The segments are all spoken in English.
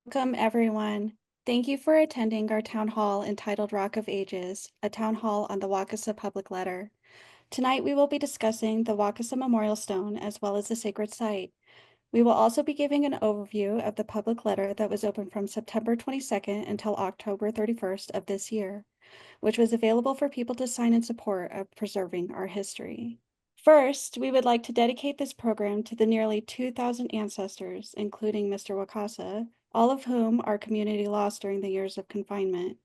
Welcome, everyone. Thank you for attending our town hall entitled Rock of Ages, a town hall on the Wakasa Public Letter. Tonight, we will be discussing the Wakasa Memorial Stone as well as the sacred site. We will also be giving an overview of the public letter that was open from September 22nd until October 31st of this year, which was available for people to sign in support of preserving our history. First, we would like to dedicate this program to the nearly 2,000 ancestors, including Mr. Wakasa, all of whom our community lost during the years of confinement.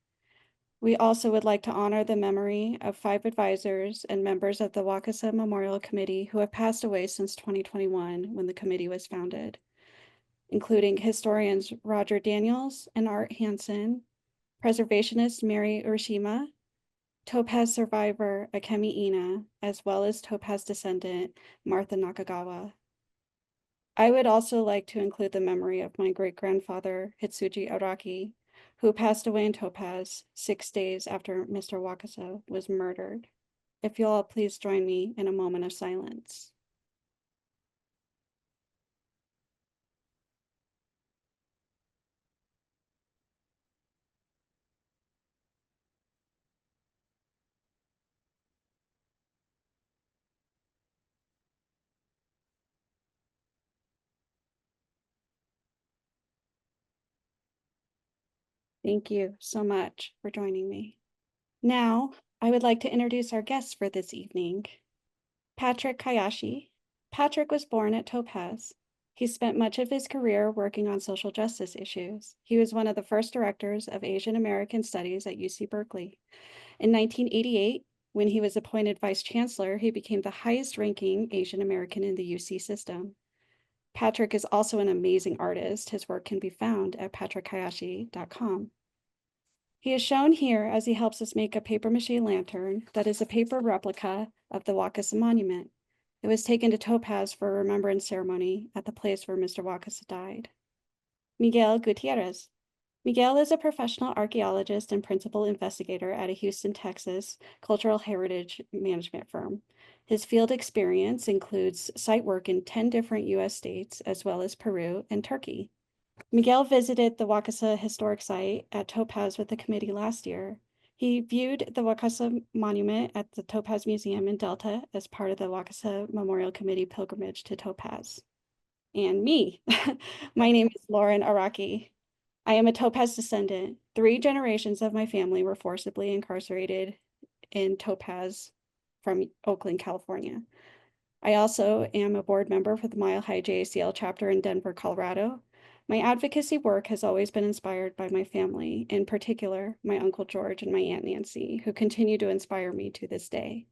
We also would like to honor the memory of 5 advisors and members of the Wakasa Memorial Committee who have passed away since 2021 when the committee was founded, including historians Roger Daniels and Art Hansen, preservationist Mary Urshima, Topaz survivor Akemi Ina, as well as Topaz descendant Martha Nakagawa. I would also like to include the memory of my great-grandfather Hitsuji Araki, who passed away in Topaz 6 days after Mr. Wakasa was murdered. If you'll all please join me in a moment of silence. Thank you so much for joining me. Now, I would like to introduce our guests for this evening. Patrick Kayashi. Patrick was born at Topaz. He spent much of his career working on social justice issues. He was one of the first directors of Asian American Studies at UC Berkeley. In 1988, when he was appointed vice chancellor, he became the highest ranking Asian American in the UC system. Patrick is also an amazing artist. His work can be found at patrickhayashi.com. He is shown here as he helps us make a papier-mâché lantern that is a paper replica of the Wakasa monument. It was taken to Topaz for a remembrance ceremony at the place where Mr. Wakasa died. Miguel Gutierrez. Miguel is a professional archaeologist and principal investigator at a Houston, Texas cultural heritage management firm. His field experience includes site work in 10 different U.S. states, as well as Peru and Turkey. Miguel visited the Wakasa Historic Site at Topaz with the committee last year. He viewed the Wakasa Monument at the Topaz Museum in Delta as part of the Wakasa Memorial Committee pilgrimage to Topaz. And me, my name is Lauren Araki. I am a Topaz descendant. 3 generations of my family were forcibly incarcerated in Topaz from Oakland, California. I also am a board member for the Mile High JACL chapter in Denver, Colorado. My advocacy work has always been inspired by my family, in particular, my Uncle George and my Aunt Nancy, who continue to inspire me to this day.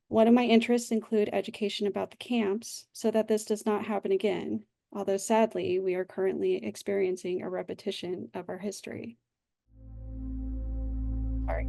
One of my interests include education about the camps so that this does not happen again, although sadly, we are currently experiencing a repetition of our history. Sorry.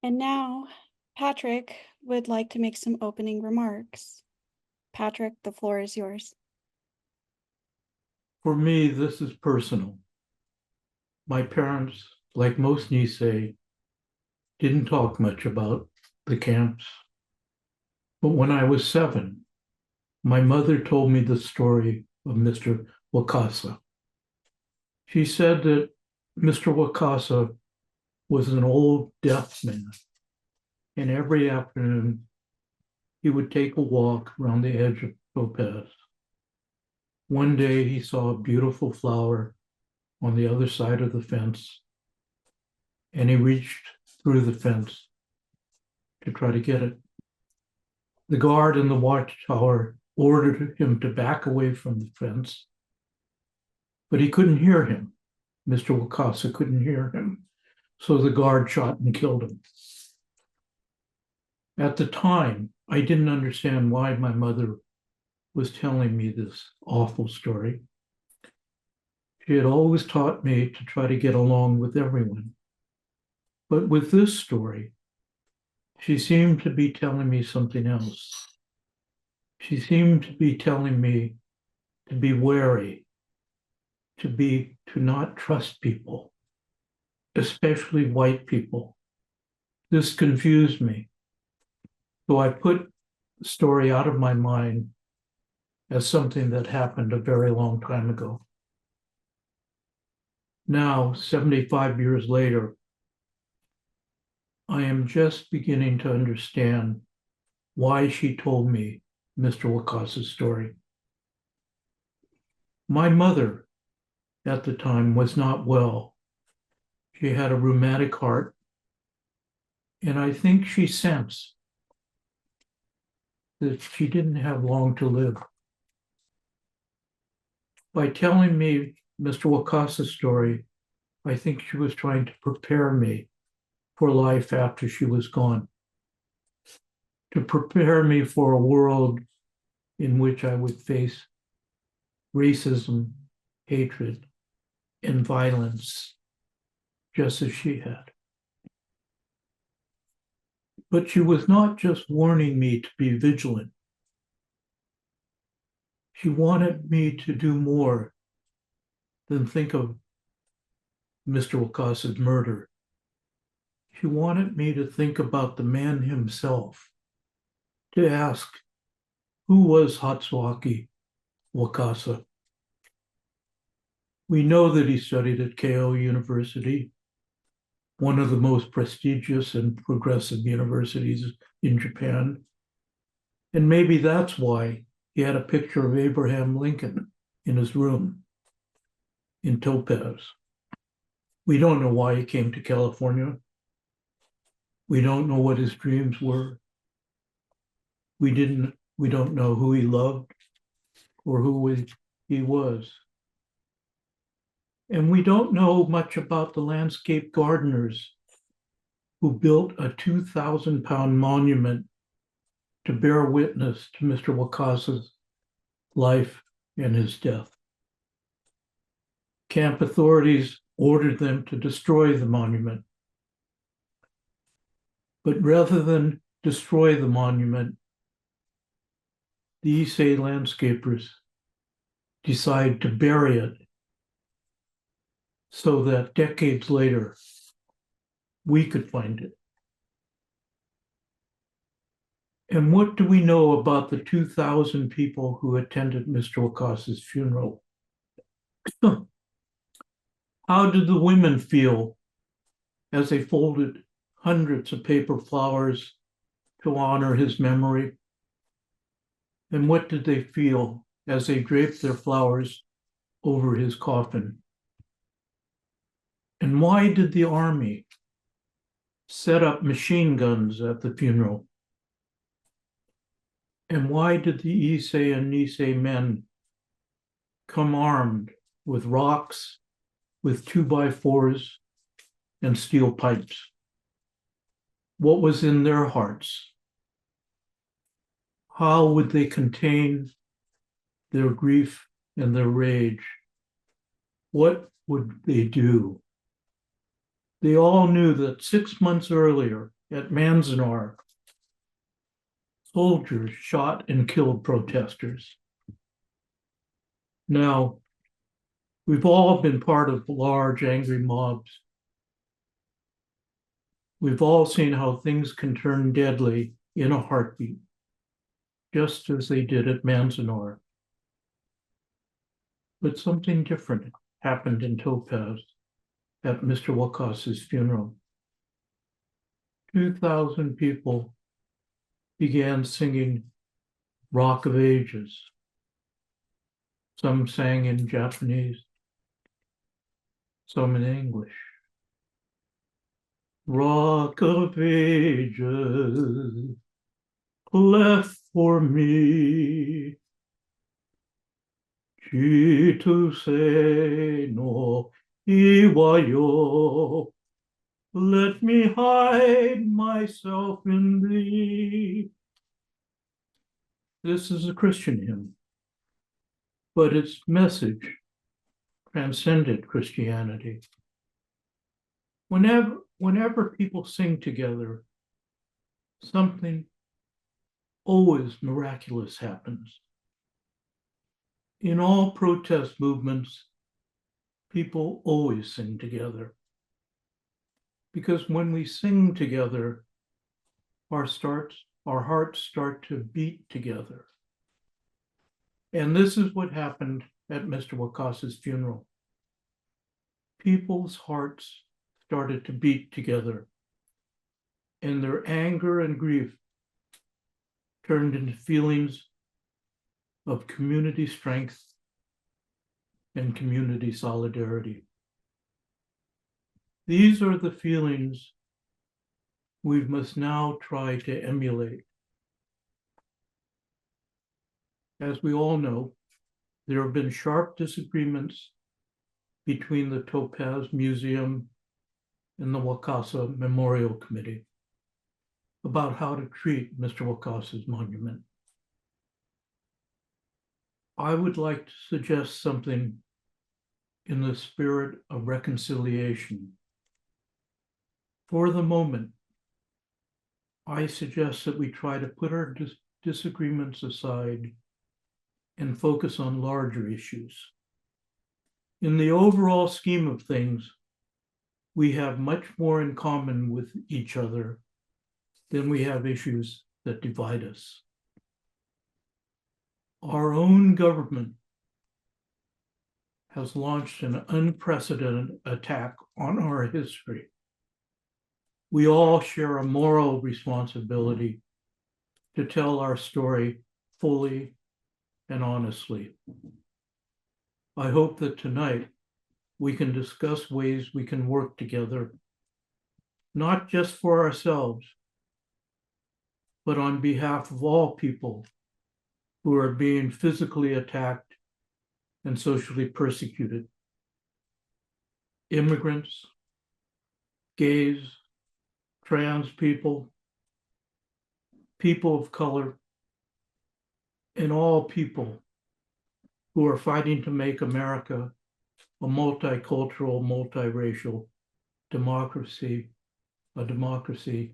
And now, Patrick would like to make some opening remarks. Patrick, the floor is yours. For me, this is personal. My parents, like most Nisei, didn't talk much about the camps. But when I was 7, my mother told me the story of Mr. Wakasa. She said that Mr. Wakasa was an old deaf man, and every afternoon he would take a walk around the edge of Topaz. One day he saw a beautiful flower on the other side of the fence, and he reached through the fence to try to get it. The guard in the watchtower ordered him to back away from the fence, but he couldn't hear him. Mr. Wakasa couldn't hear him, so the guard shot and killed him. At the time, I didn't understand why my mother was telling me this awful story. She had always taught me to try to get along with everyone. But with this story, she seemed to be telling me something else. She seemed to be telling me to be wary, to not trust people, especially white people. This confused me. So I put the story out of my mind as something that happened a very long time ago. Now, 75 years later, I am just beginning to understand why she told me Mr. Wakasa's story. My mother at the time was not well. She had a rheumatic heart, and I think she sensed that she didn't have long to live. By telling me Mr. Wakasa's story, I think she was trying to prepare me for life after she was gone, to prepare me for a world in which I would face racism, hatred, and violence, just as she had. But she was not just warning me to be vigilant. She wanted me to do more than think of Mr. Wakasa's murder. She wanted me to think about the man himself, to ask, who was Hatsuaki Wakasa? We know that he studied at Keio University, one of the most prestigious and progressive universities in Japan. And maybe that's why he had a picture of Abraham Lincoln in his room in Topaz. We don't know why he came to California. We don't know what his dreams were. We don't know who he loved or who he was. And we don't know much about the landscape gardeners who built a 2,000-pound monument to bear witness to Mr. Wakasa's life and his death. Camp authorities ordered them to destroy the monument. But rather than destroy the monument, the Issei landscapers decide to bury it so that decades later, we could find it. And what do we know about the 2,000 people who attended Mr. Wakasa's funeral? How did the women feel as they folded hundreds of paper flowers to honor his memory? And what did they feel as they draped their flowers over his coffin? And why did the army set up machine guns at the funeral? And why did the Issei and Nisei men come armed with rocks, with 2x4s, and steel pipes? What was in their hearts? How would they contain their grief and their rage? What would they do? They all knew that 6 months earlier, at Manzanar, soldiers shot and killed protesters. Now, we've all been part of large, angry mobs. We've all seen how things can turn deadly in a heartbeat, just as they did at Manzanar. But something different happened in Topaz at Mr. Wakasa's funeral. 2,000 people began singing Rock of Ages. Some sang in Japanese, some in English. Rock of Ages, left for me, Chitose no Iwayo, let me hide myself in thee. This is a Christian hymn, but its message transcended Christianity. Whenever people sing together, something always miraculous happens. In all protest movements, people always sing together. Because when we sing together, our hearts start to beat together. And this is what happened at Mr. Wakasa's funeral. People's hearts started to beat together, and their anger and grief turned into feelings of community strength and community solidarity. These are the feelings we must now try to emulate. As we all know, there have been sharp disagreements between the Topaz Museum and the Wakasa Memorial Committee about how to treat Mr. Wakasa's monument. I would like to suggest something in the spirit of reconciliation. For the moment, I suggest that we try to put our disagreements aside and focus on larger issues. In the overall scheme of things, we have much more in common with each other than we have issues that divide us. Our own government has launched an unprecedented attack on our history. We all share a moral responsibility to tell our story fully and honestly. I hope that tonight we can discuss ways we can work together, not just for ourselves, but on behalf of all people who are being physically attacked and socially persecuted. Immigrants, gays, trans people, people of color, and all people who are fighting to make America a multicultural, multiracial democracy, a democracy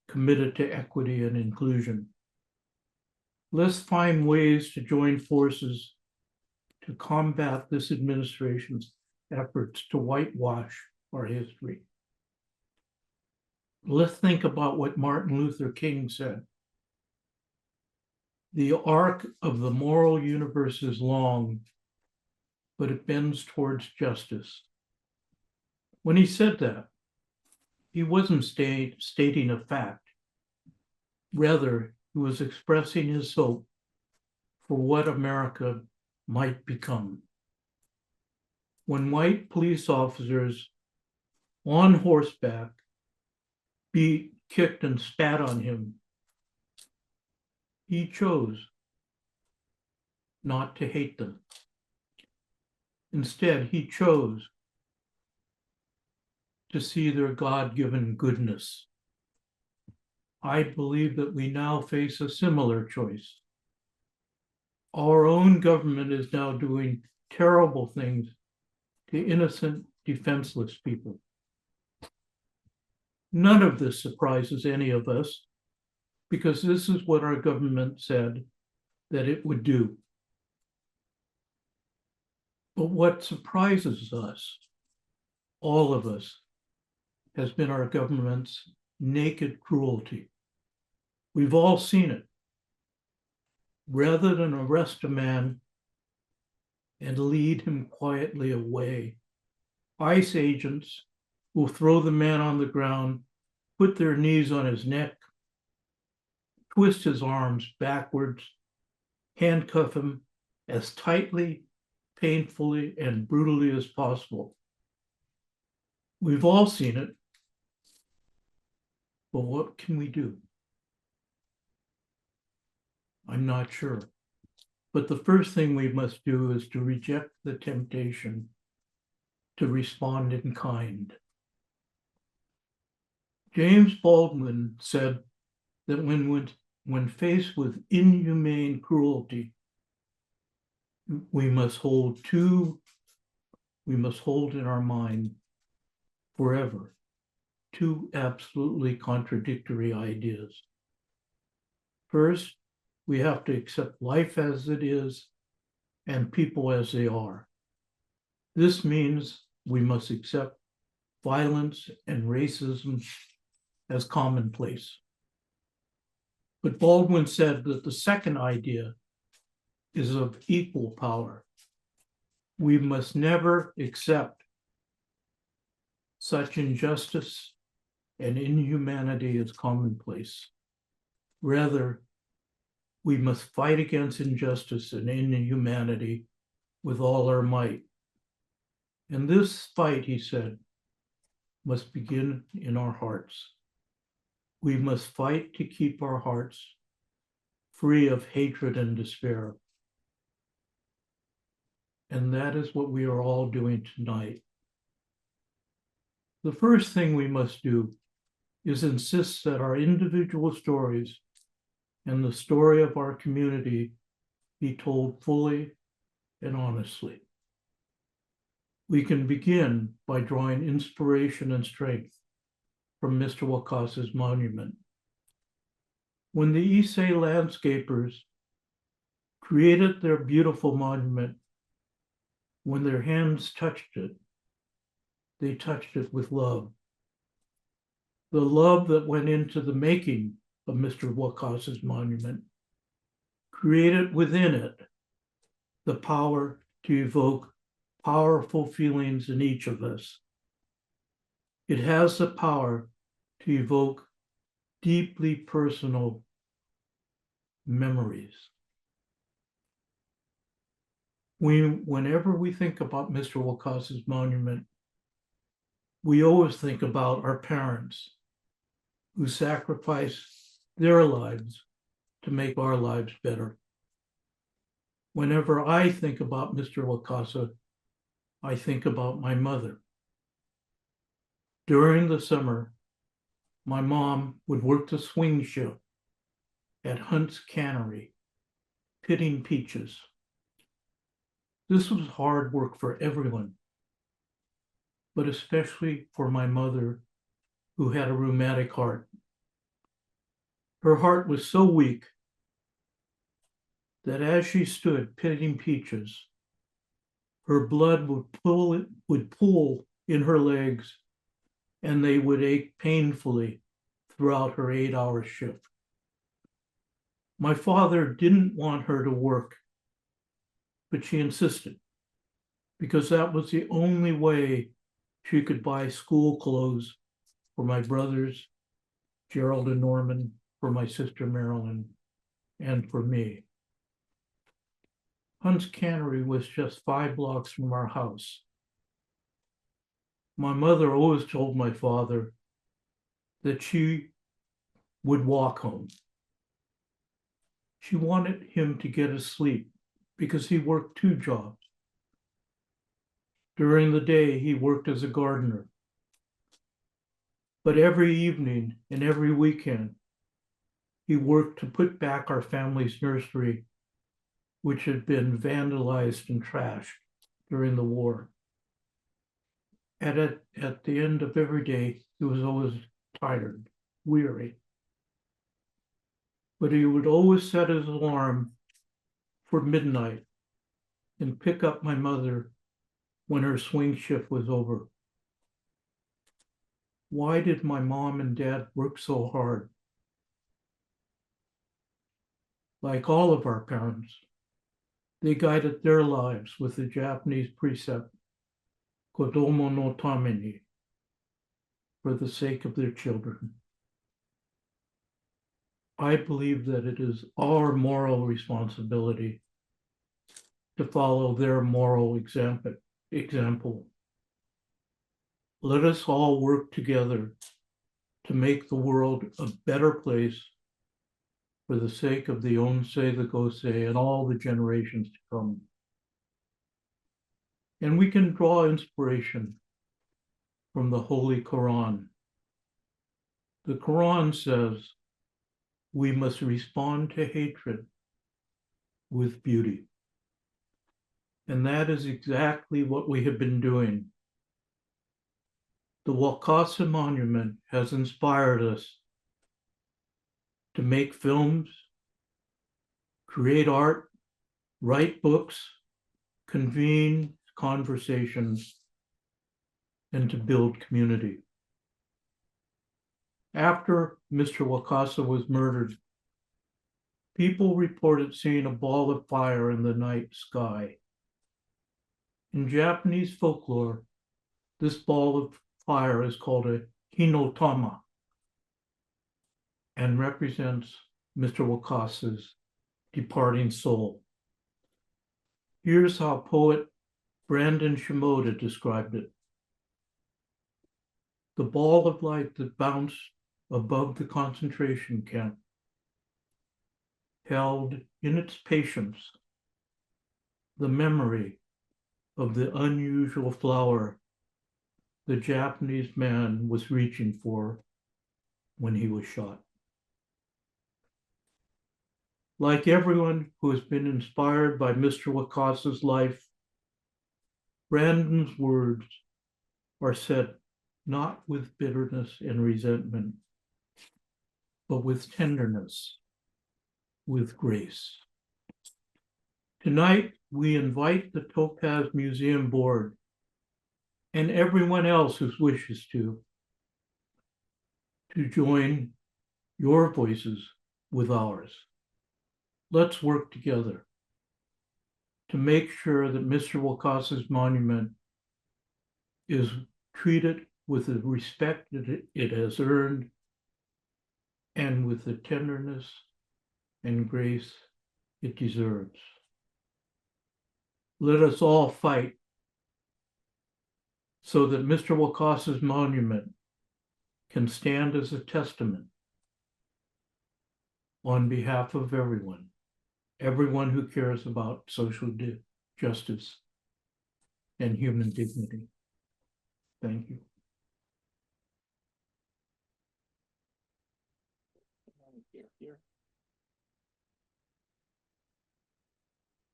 committed to equity and inclusion. Let's find ways to join forces to combat this administration's efforts to whitewash our history. Let's think about what Martin Luther King said. The arc of the moral universe is long, but it bends towards justice. When he said that, he wasn't stating a fact. Rather, he was expressing his hope for what America might become. When white police officers on horseback beat, kicked, and spat on him, he chose not to hate them. Instead, he chose to see their God-given goodness. I believe that we now face a similar choice. Our own government is now doing terrible things to innocent, defenseless people. None of this surprises any of us because this is what our government said that it would do. But what surprises us, all of us, has been our government's naked cruelty. We've all seen it. Rather than arrest a man and lead him quietly away, ICE agents will throw the man on the ground, put their knees on his neck, twist his arms backwards, handcuff him as tightly, painfully, and brutally as possible. We've all seen it, but what can we do? I'm not sure. But the first thing we must do is to reject the temptation to respond in kind. James Baldwin said that when faced with inhumane cruelty, we must hold in our mind forever two absolutely contradictory ideas. First, we have to accept life as it is and people as they are. This means we must accept violence and racism as commonplace. But Baldwin said that the second idea is of equal power. We must never accept such injustice and inhumanity as commonplace. Rather, we must fight against injustice and inhumanity with all our might. And this fight, he said, must begin in our hearts. We must fight to keep our hearts free of hatred and despair. And that is what we are all doing tonight. The first thing we must do is insist that our individual stories and the story of our community be told fully and honestly. We can begin by drawing inspiration and strength from Mr. Wakasa's monument. When the Issei landscapers created their beautiful monument, when their hands touched it, they touched it with love. The love that went into the making of Mr. Wakasa's monument created within it the power to evoke powerful feelings in each of us. It has the power to evoke deeply personal memories. Whenever we think about Mr. Wakasa's monument, we always think about our parents who sacrificed their lives to make our lives better. Whenever I think about Mr. Wakasa, I think about my mother. During the summer, my mom would work the swing shift at Hunt's Cannery, pitting peaches. This was hard work for everyone, but especially for my mother, who had a rheumatic heart. Her heart was so weak that as she stood pitting peaches, her blood would pool in her legs, and they would ache painfully throughout her 8-hour shift. My father didn't want her to work, but she insisted, because that was the only way she could buy school clothes for my brothers, Gerald and Norman, for my sister Marilyn, and for me. Hunt's Cannery was just 5 blocks from our house. My mother always told my father that she would walk home. She wanted him to get a sleep because he worked 2 jobs. During the day, he worked as a gardener. But every evening and every weekend, he worked to put back our family's nursery, which had been vandalized and trashed during the war. At the end of every day, he was always tired, weary. But he would always set his alarm for midnight and pick up my mother when her swing shift was over. Why did my mom and dad work so hard? Like all of our parents, they guided their lives with the Japanese precept, kodomo no tameni, for the sake of their children. I believe that it is our moral responsibility to follow their moral example. Let us all work together to make the world a better place for the sake of the Onsei, the Gosei, and all the generations to come. And we can draw inspiration from the Holy Quran. The Quran says we must respond to hatred with beauty. And that is exactly what we have been doing. The Wakasa Monument has inspired us to make films, create art, write books, convene conversations, and to build community. After Mr. Wakasa was murdered, people reported seeing a ball of fire in the night sky. In Japanese folklore, this ball of fire is called a hinotama and represents Mr. Wakasa's departing soul. Here's how poet Brandon Shimoda described it. The ball of light that bounced above the concentration camp held in its patience the memory of the unusual flower the Japanese man was reaching for when he was shot. Like everyone who has been inspired by Mr. Wakasa's life, Brandon's words are said not with bitterness and resentment, but with tenderness, with grace. Tonight, we invite the Topaz Museum Board and everyone else who wishes to join your voices with ours. Let's work together to make sure that Mr. Wakasa's monument is treated with the respect that it has earned and with the tenderness and grace it deserves. Let us all fight so that Mr. Wakasa's monument can stand as a testament on behalf of everyone who cares about social justice and human dignity. Thank you.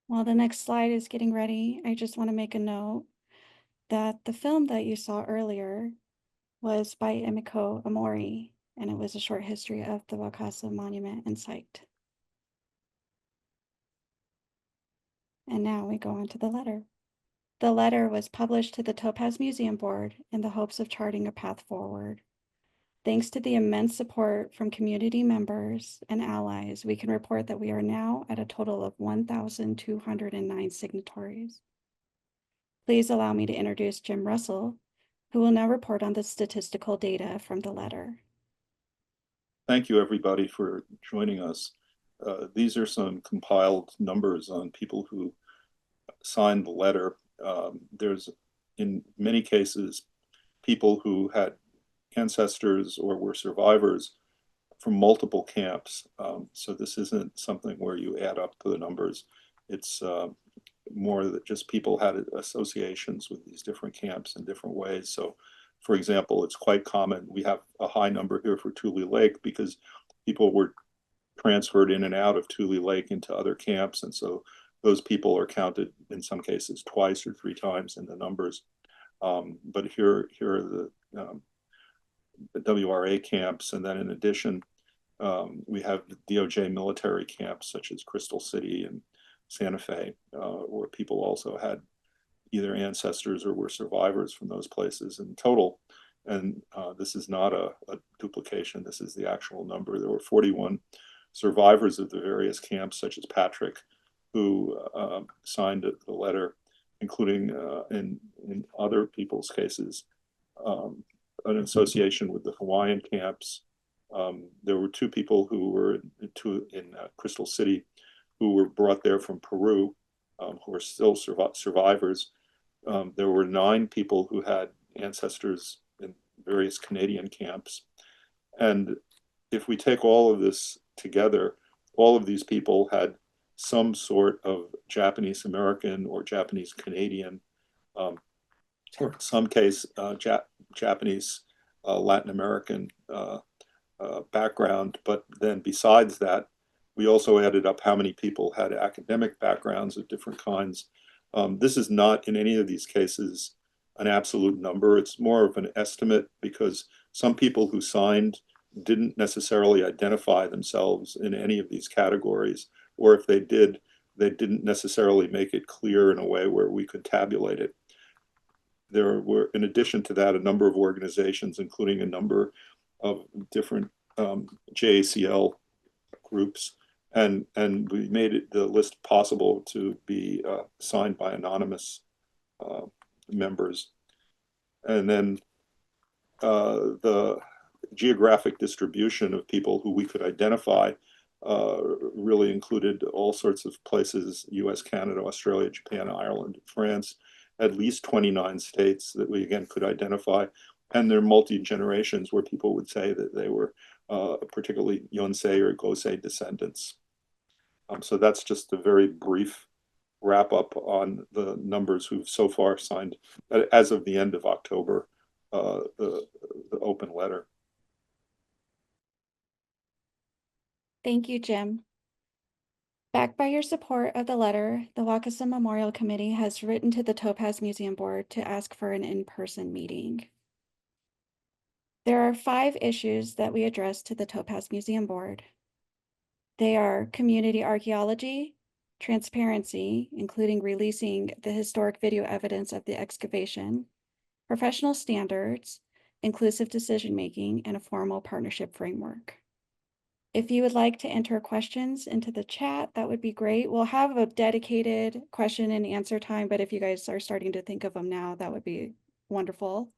While the next slide is getting ready, I just want to make a note that the film that you saw earlier was by Emiko Amori, and it was a short history of the Wakasa Monument and Site. And now we go on to the letter. The letter was published to the Topaz Museum Board in the hopes of charting a path forward. Thanks to the immense support from community members and allies, we can report that we are now at a total of 1,209 signatories. Please allow me to introduce Jim Russell, who will now report on the statistical data from the letter. Thank you, everybody, for joining us. These are some compiled numbers on people who signed the letter. There's, in many cases, people who had ancestors or were survivors from multiple camps. So this isn't something where you add up the numbers. It's more that just people had associations with these different camps in different ways. So, for example, it's quite common. We have a high number here for Tule Lake because people were transferred in and out of Tule Lake into other camps. And so those people are counted in some cases twice or three times in the numbers. But here are WRA camps, and then in addition, we have DOJ military camps such as Crystal City and Santa Fe, where people also had either ancestors or were survivors from those places in total. And this is not a duplication, this is the actual number. There were 41 survivors of the various camps, such as Patrick, who signed the letter, including in other people's cases, an association with the Hawaiian camps. There were two people who were in Crystal City who were brought there from Peru, who are still survivors. There were 9 people who had ancestors in various Canadian camps. And if we take all of this together, all of these people had some sort of Japanese American or Japanese Canadian, or in some case, Japanese Latin American background. But then besides that, we also added up how many people had academic backgrounds of different kinds. This is not, in any of these cases, an absolute number. It's more of an estimate, because some people who signed didn't necessarily identify themselves in any of these categories, or if they did, they didn't necessarily make it clear in a way where we could tabulate it. There were, in addition to that, a number of organizations, including a number of different JACL groups, and we made it the list possible to be signed by anonymous members. And then the geographic distribution of people who we could identify really included all sorts of places: US, Canada, Australia, Japan, Ireland, France, at least 29 states that we again could identify. And there are multi-generations where people would say that they were particularly Yonsei or Gosei descendants. So that's just a very brief wrap up on the numbers who've so far signed, as of the end of October, the open letter. Thank you, Jim. Backed by your support of the letter, the Wakasa Memorial Committee has written to the Topaz Museum Board to ask for an in-person meeting. There are 5 issues that we addressed to the Topaz Museum Board. They are community archaeology, transparency, including releasing the historic video evidence of the excavation, professional standards, inclusive decision-making, and a formal partnership framework. If you would like to enter questions into the chat, that would be great. We'll have a dedicated question and answer time, but if you guys are starting to think of them now, that would be wonderful.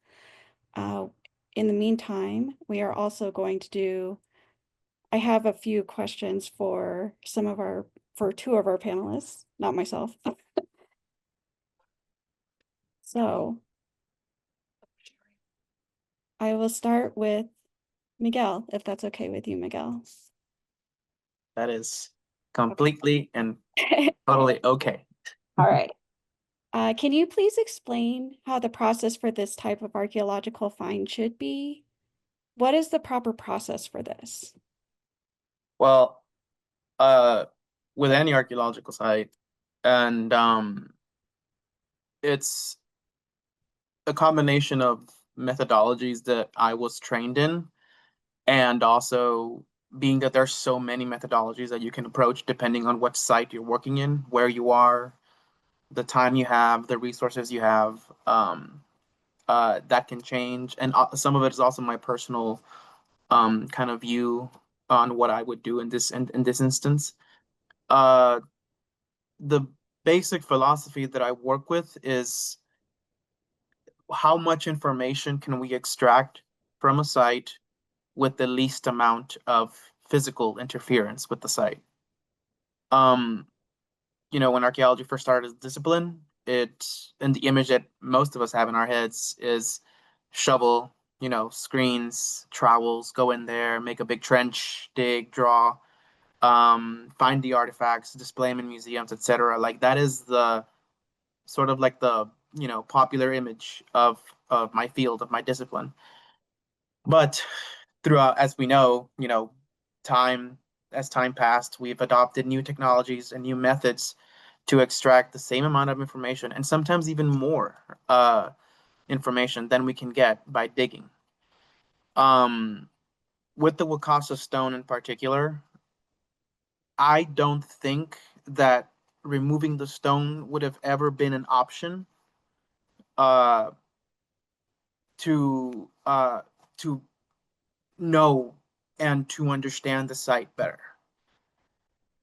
In the meantime, we are also going to do, I have a few questions for for 2 of our panelists, not myself. So I will start with Miguel, if that's okay with you, Miguel. That is completely and totally okay. All right. Can you please explain how the process for this type of archaeological find should be? What is the proper process for this? Well, with any archaeological site, and it's a combination of methodologies that I was trained in, and also being that there's so many methodologies that you can approach depending on what site you're working in, where you are, the time you have, the resources you have, that can change. And some of it is also my personal kind of view on what I would do in this instance. The basic philosophy that I work with is how much information can we extract from a site with the least amount of physical interference with the site. You know, when archaeology first started as a discipline, and the image that most of us have in our heads is shovel, you know, screens, trowels, go in there, make a big trench, dig, draw, find the artifacts, display them in museums, etc. Like that is the sort of like the, you know, popular image of my field, of my discipline. But throughout, as we know, you know, as time passed, we've adopted new technologies and new methods to extract the same amount of information, and sometimes even more information than we can get by digging. With the Wakasa stone in particular, I don't think that removing the stone would have ever been an option uh, to to know and to understand the site better.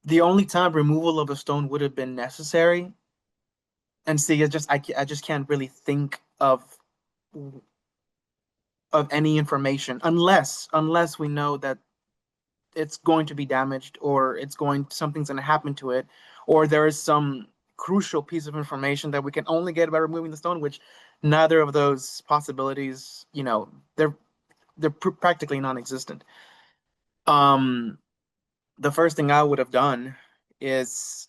The only time removal of a stone would have been necessary, and see, I just can't really think of any information unless we know that it's going to be damaged, or something's going to happen to it, or there is some crucial piece of information that we can only get by removing the stone, which neither of those possibilities, they're practically non-existent. The first thing I would have done is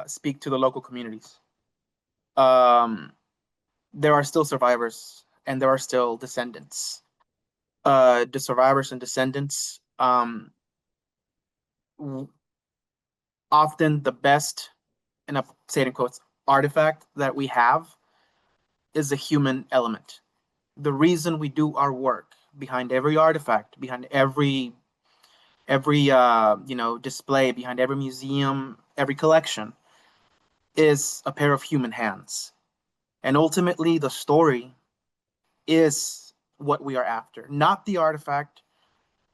speak to the local communities. There are still survivors and there are still descendants. The survivors and descendants, often the best, and I say it in quotes, artifact that we have is a human element. The reason we do our work behind every artifact, behind every display, behind every museum, every collection, is a pair of human hands. And ultimately, the story is what we are after, not the artifact,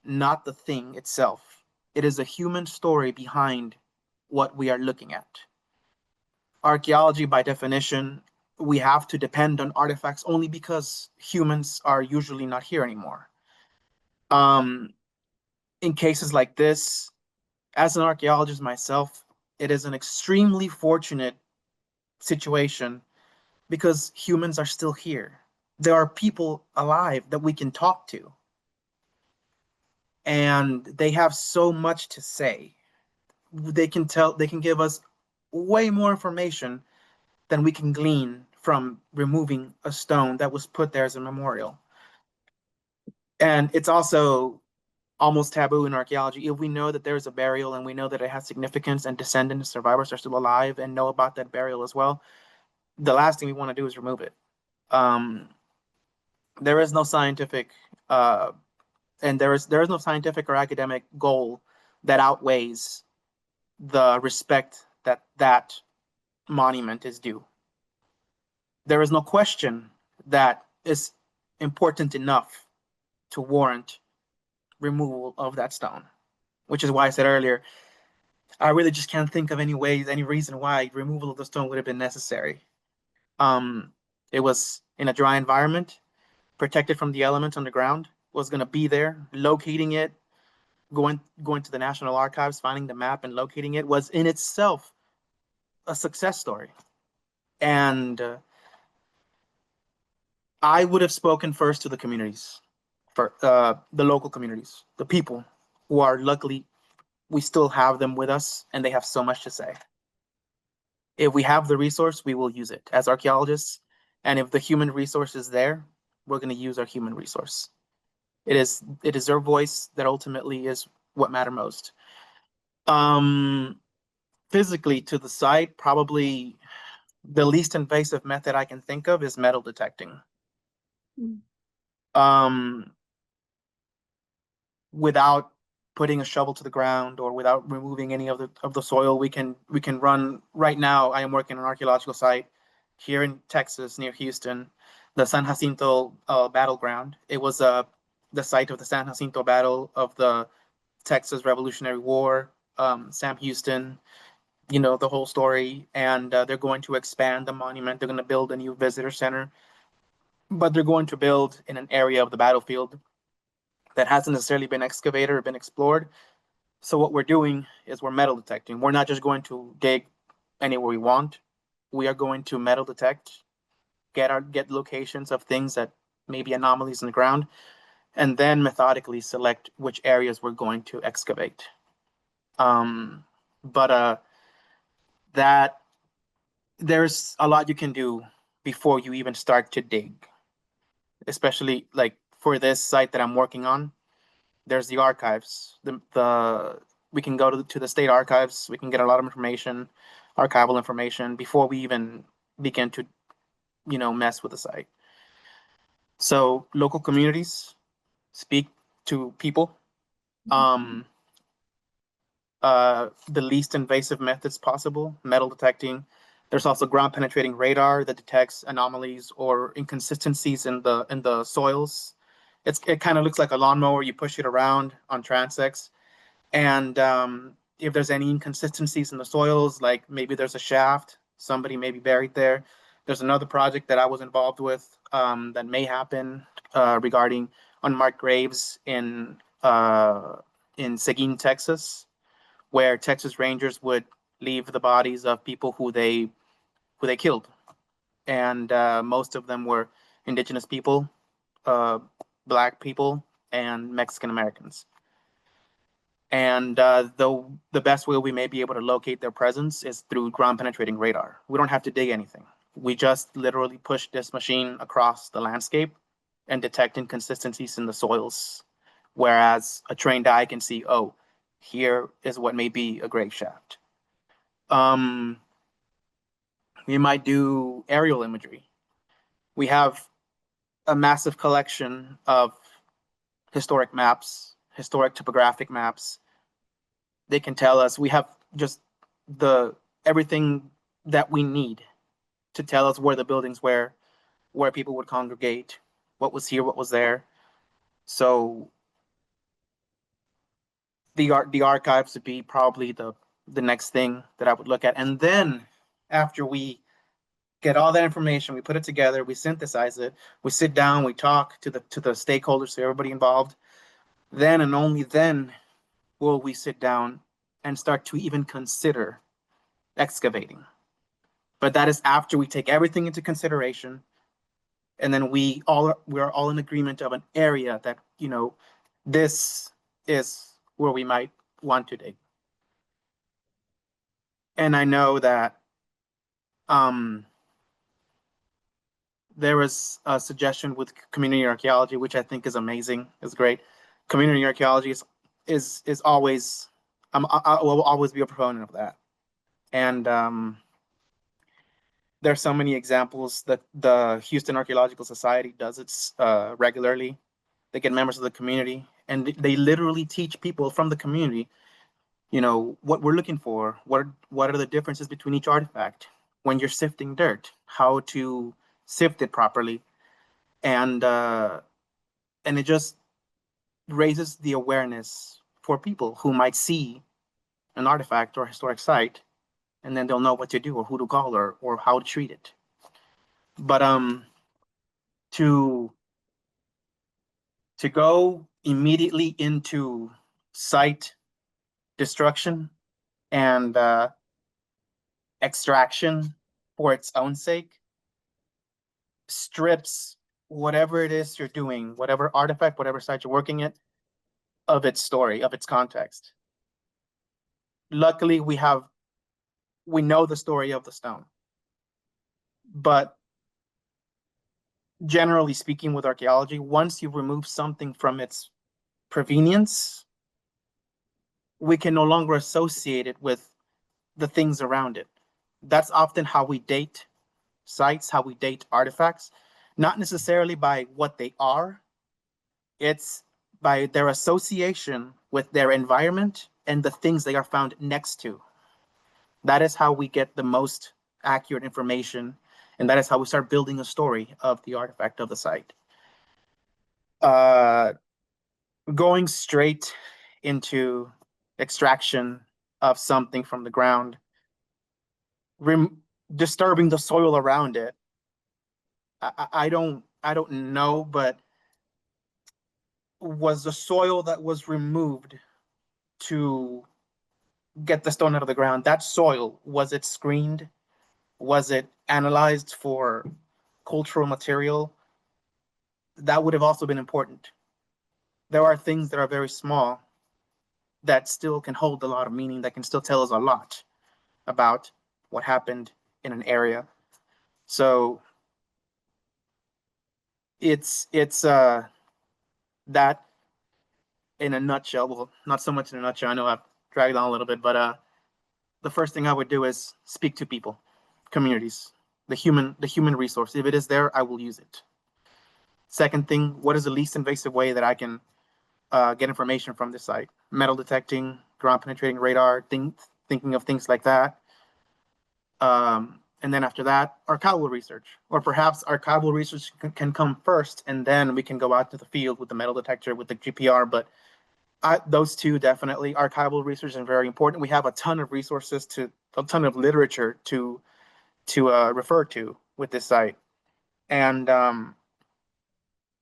not the thing itself. It is a human story behind what we are looking at. Archaeology, by definition, we have to depend on artifacts only because humans are usually not here anymore. In cases like this, as an archaeologist myself, it is an extremely fortunate situation because humans are still here. There are people alive that we can talk to, and they have so much to say. They can give us way more information than we can glean from removing a stone that was put there as a memorial. And it's also almost taboo in archaeology. If we know that there's a burial and we know that it has significance and descendants, survivors are still alive and know about that burial as well, the last thing we want to do is remove it. There is no scientific and there is no scientific or academic goal that outweighs the respect that monument is due. There is no question that is important enough to warrant removal of that stone, which is why I said earlier, I really just can't think of any reason why removal of the stone would have been necessary. It was in a dry environment, protected from the elements on the ground, was going to be there. Locating it, going to the National Archives, finding the map and locating it was in itself a success story. And I would have spoken first to the communities, for the local communities, the people who are luckily, we still have them with us and they have so much to say. If we have the resource, we will use it as archaeologists. And if the human resource is there, we're going to use our human resource. It is their voice that ultimately is what matter most. Physically to the site, probably the least invasive method I can think of is metal detecting. Without putting a shovel to the ground or without removing any of the soil, we can run. Right now, I am working on an archaeological site here in Texas near Houston, the San Jacinto battleground. It was the site of the San Jacinto battle of the Texas Revolutionary War. Sam Houston, the whole story, and they're going to expand the monument. They're going to build a new visitor center, but they're going to build in an area of the battlefield that hasn't necessarily been excavated or been explored. So what we're doing is we're metal detecting. We're not just going to dig anywhere we want. We are going to metal detect, get locations of things that may be anomalies in the ground, and then methodically select which areas we're going to excavate. But that there's a lot you can do before you even start to dig, especially like for this site that I'm working on. There's the archives. We can go to the state archives. We can get a lot of information, archival information, before we even begin to, mess with the site. So local communities, speak to people. The least invasive methods possible, metal detecting. There's also ground penetrating radar that detects anomalies or inconsistencies in the soils. It kind of looks like a lawnmower. You push it around on transects, and if there's any inconsistencies in the soils, like maybe there's a shaft, somebody may be buried there. There's another project that I was involved with that may happen regarding unmarked graves in Seguin, Texas, where Texas Rangers would leave the bodies of people who they killed, and most of them were indigenous people, Black people, and Mexican Americans. And the best way we may be able to locate their presence is through ground penetrating radar. We don't have to dig anything. We just literally push this machine across the landscape and detect inconsistencies in the soils. Whereas a trained eye can see, oh, here is what may be a grave shaft. We might do aerial imagery. We have a massive collection of historic maps, historic topographic maps. They can tell us, we have just everything that we need to tell us where the buildings were, where people would congregate, what was here, what was there. So the archives would be probably the next thing that I would look at. And then after we get all that information, we put it together, we synthesize it, we sit down, we talk to the stakeholders, to everybody involved. Then and only then will we sit down and start to even consider excavating. But that is after we take everything into consideration, and then we're all in agreement of an area that, this is where we might want to dig. And I know that there was a suggestion with community archaeology, which I think is amazing, is great. Community archaeology is always, I will always be a proponent of that. And there's so many examples that the Houston Archaeological Society does it regularly. They get members of the community, and they literally teach people from the community, what we're looking for, what are the differences between each artifact when you're sifting dirt, how to sift it properly, and it just raises the awareness for people who might see an artifact or a historic site, and then they'll know what to do or who to call or how to treat it. But to go immediately into site destruction and extraction for its own sake strips whatever it is you're doing, whatever artifact, whatever site you're working at, of its story, of its context. Luckily, we know the story of the stone. But generally speaking, with archaeology, once you remove something from its provenience, we can no longer associate it with the things around it. That's often how we date sites, how we date artifacts, not necessarily by what they are, it's by their association with their environment and the things they are found next to. That is how we get the most accurate information, and that is how we start building a story of the artifact, of the site. Going straight into extraction of something from the ground, disturbing the soil around it, I don't know, but was the soil that was removed to get the stone out of the ground, that soil, was it screened? Was it analyzed for cultural material? That would have also been important. There are things that are very small that still can hold a lot of meaning, that can still tell us a lot about what happened in an area. So it's that in a nutshell. Well, not so much in a nutshell. I know I've dragged on a little bit, but the first thing I would do is speak to people, communities, the human resource. If it is there, I will use it. Second thing, what is the least invasive way that I can get information from this site? Metal detecting, ground penetrating radar, thinking of things like that. And then after that, archival research, or perhaps archival research can come first, and then we can go out to the field with the metal detector, with the GPR. But those two definitely, archival research is very important. We have a ton of resources, a ton of literature to refer to with this site, and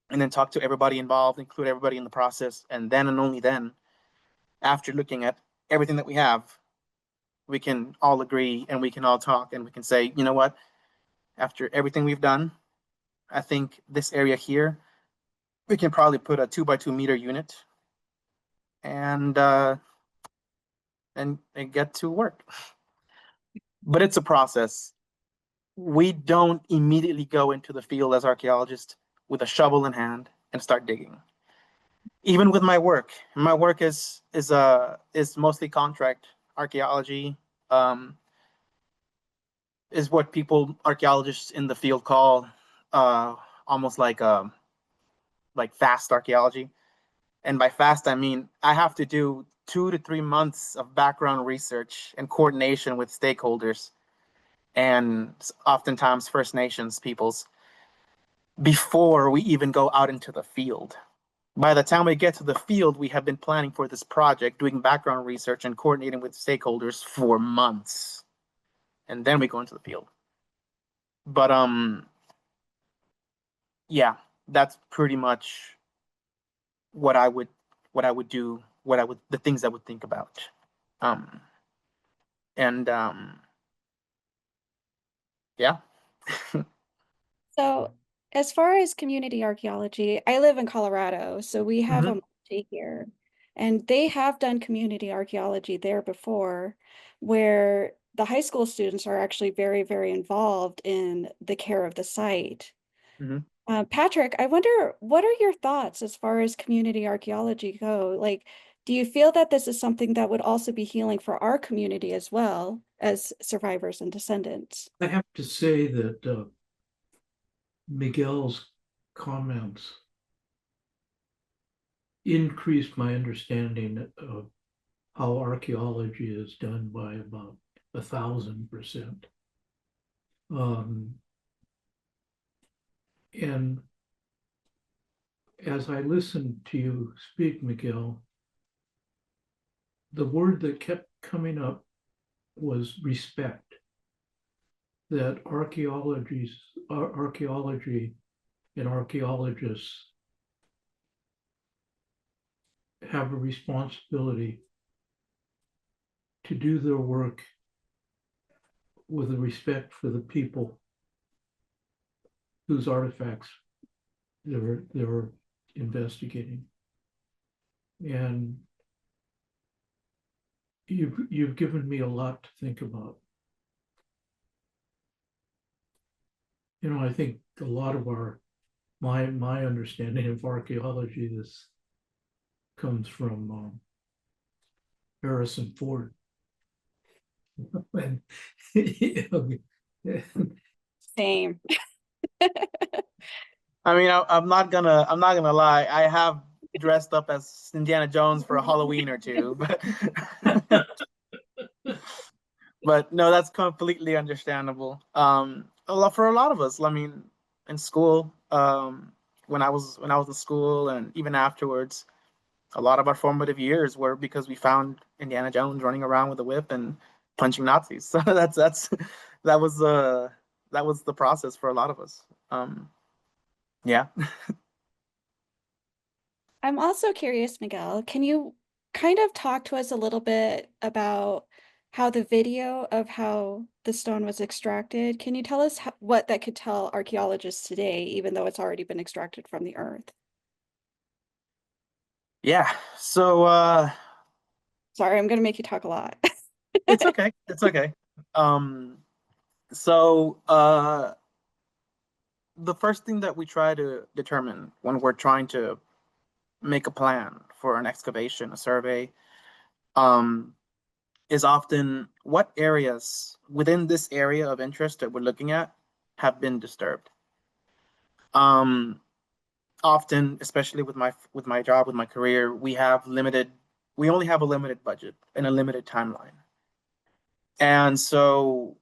then talk to everybody involved, include everybody in the process, and then and only then, after looking at everything that we have, we can all agree and we can all talk and we can say, you know what, after everything we've done, I think this area here, we can probably put a 2x2 meter unit and get to work. But it's a process. We don't immediately go into the field as archaeologists with a shovel in hand and start digging. Even with my work is mostly contract archaeology. Is what archaeologists in the field call almost like fast archaeology. And by fast, I mean I have to do 2 to 3 months of background research and coordination with stakeholders and oftentimes First Nations peoples before we even go out into the field. By the time we get to the field, we have been planning for this project, doing background research and coordinating with stakeholders for months. And then we go into the field. But yeah, that's pretty much what I would do, the things I would think about. And yeah. So, as far as community archaeology, I live in Colorado, so we have a multi here, and they have done community archaeology there before, where the high school students are actually very, very involved in the care of the site. Patrick, I wonder, what are your thoughts as far as community archaeology go? Like, do you feel that this is something that would also be healing for our community as well as survivors and descendants? I have to say that Miguel's comments increased my understanding of how archaeology is done by about 1,000%. And as I listened to you speak, Miguel, the word that kept coming up was respect. That archaeology and archaeologists have a responsibility to do their work with a respect for the people whose artifacts they're investigating. And you've given me a lot to think about. You know, I think a lot of my understanding of archaeology comes from Harrison Ford. And, Same. I mean, I'm not gonna lie. I have dressed up as Indiana Jones for a Halloween or two, but no, that's completely understandable. For a lot of us, I mean, in school, when I was in school, and even afterwards, a lot of our formative years were because we found Indiana Jones running around with a whip and punching Nazis. So that was the process for a lot of us. Yeah. I'm also curious, Miguel, can you kind of talk to us a little bit about how the video of how the stone was extracted, can you tell us what that could tell archaeologists today, even though it's already been extracted from the earth? Yeah. So Sorry, I'm going to make you talk a lot. it's okay. It's okay. So the first thing that we try to determine when we're trying to make a plan for an excavation, a survey, is often what areas within this area of interest that we're looking at have been disturbed. often, especially with my job, with my career, we only have a limited budget and a limited timeline. And so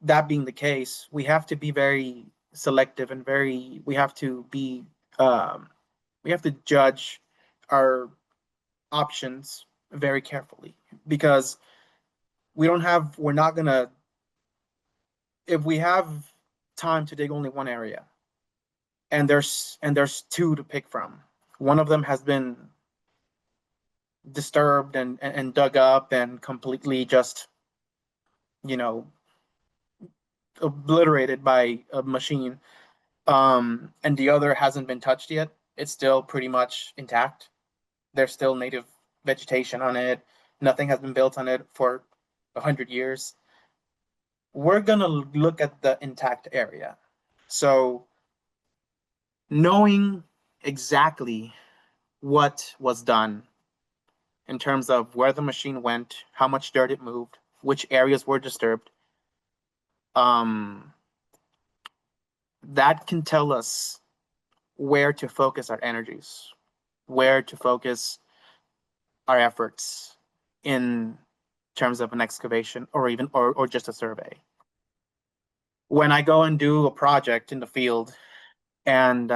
that being the case, we have to be very selective and we have to judge our options very carefully, because we're not gonna, if we have time to dig only one area and there's two to pick from, one of them has been disturbed and dug up and completely just, you know, obliterated by a machine, and the other hasn't been touched yet. It's still pretty much intact. There's still native vegetation on it. Nothing has been built on it for 100 years. We're gonna look at the intact area. So knowing exactly what was done in terms of where the machine went, how much dirt it moved, which areas were disturbed, that can tell us where to focus our energies, where to focus our efforts in terms of an excavation or just a survey. When I go and do a project in the field, and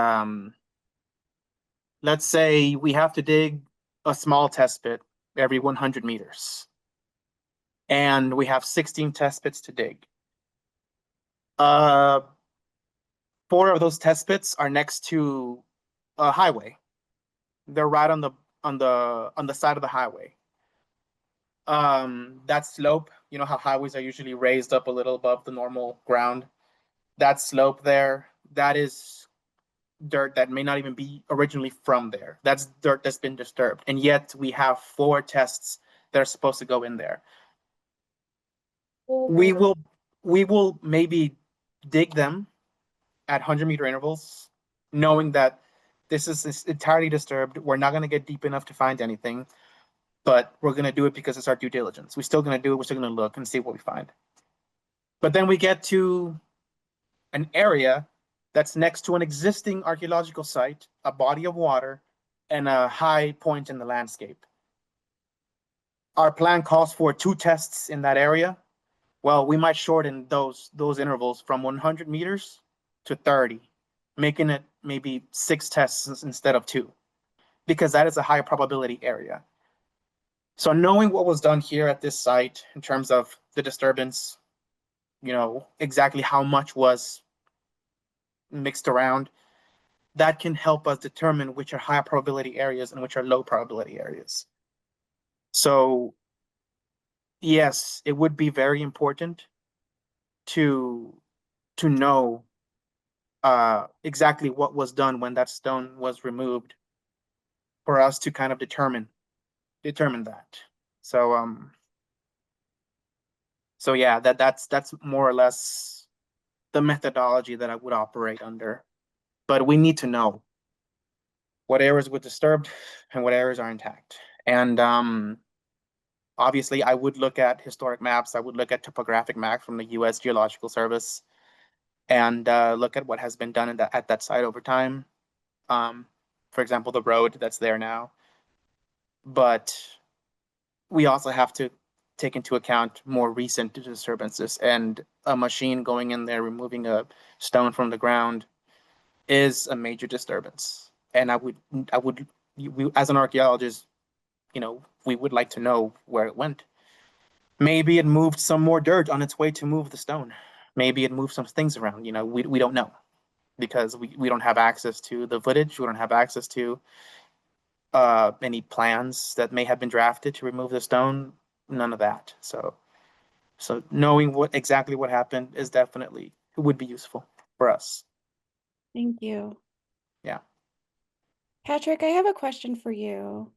let's say we have to dig a small test pit every 100 meters, and we have 16 test pits to dig. 4 of those test pits are next to a highway. They're right on the side of the highway. That slope, you know how highways are usually raised up a little above the normal ground. That slope there, that is dirt that may not even be originally from there. That's dirt that's been disturbed. And yet we have 4 tests that are supposed to go in there. We will maybe dig them at 100-meter intervals, knowing that this is entirely disturbed. We're not going to get deep enough to find anything, but we're going to do it because it's our due diligence. We're still going to do it. We're still going to look and see what we find. But then we get to an area that's next to an existing archaeological site, a body of water, and a high point in the landscape. Our plan calls for 2 tests in that area. Well, we might shorten those intervals from 100 meters to 30, making it maybe 6 tests instead of 2, because that is a high probability area. So knowing what was done here at this site in terms of the disturbance, you know, exactly how much was mixed around, that can help us determine which are high probability areas and which are low probability areas. So yes, it would be very important to know exactly what was done when that stone was removed, for us to kind of determine that. So yeah, that's more or less the methodology that I would operate under. But we need to know what areas were disturbed and what areas are intact. And obviously, I would look at historic maps. I would look at topographic maps from the U.S. Geological Service, and look at what has been done at that site over time. For example, the road that's there now. But we also have to take into account more recent disturbances, and a machine going in there removing a stone from the ground is a major disturbance. And as an archaeologist, you know, we would like to know where it went. Maybe it moved some more dirt on its way to move the stone. Maybe it moved some things around. You know, we don't know, because we don't have access to the footage. We don't have access to any plans that may have been drafted to remove the stone. None of that. So knowing exactly what happened is definitely, it would be useful for us. Thank you. Yeah. Patrick, I have a question for you.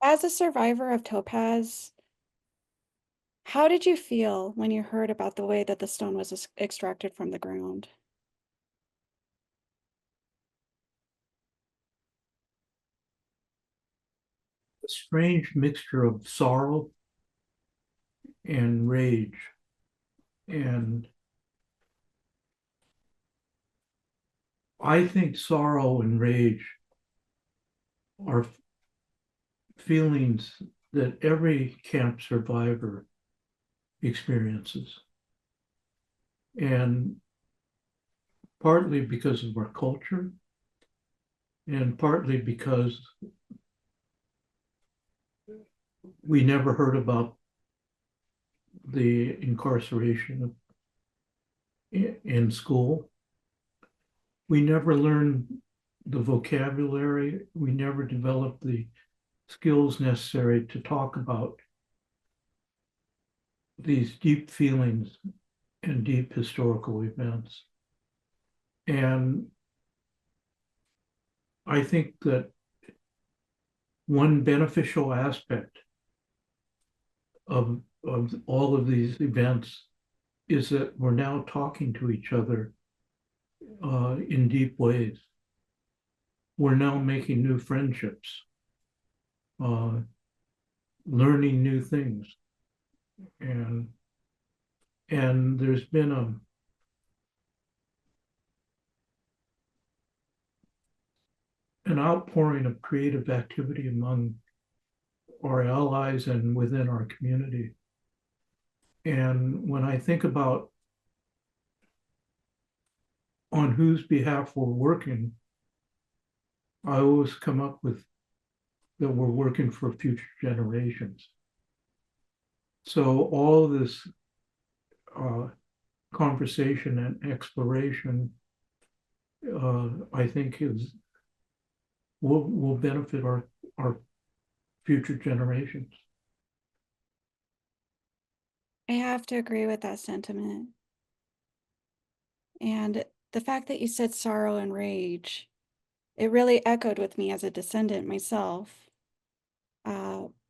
As a survivor of Topaz, how did you feel when you heard about the way that the stone was extracted from the ground? A strange mixture of sorrow and rage. And I think sorrow and rage are feelings that every camp survivor experiences. And partly because of our culture, and partly because we never heard about the incarceration in school. We never learned the vocabulary. We never developed the skills necessary to talk about these deep feelings and deep historical events. And I think that one beneficial aspect of all of these events is that we're now talking to each other in deep ways. We're now making new friendships, learning new things, and there's been an outpouring of creative activity among our allies and within our community. And when I think about on whose behalf we're working, I always come up with that we're working for future generations. So all this conversation and exploration, I think will benefit our future generations. I have to agree with that sentiment. And the fact that you said sorrow and rage, it really echoed with me as a descendant myself.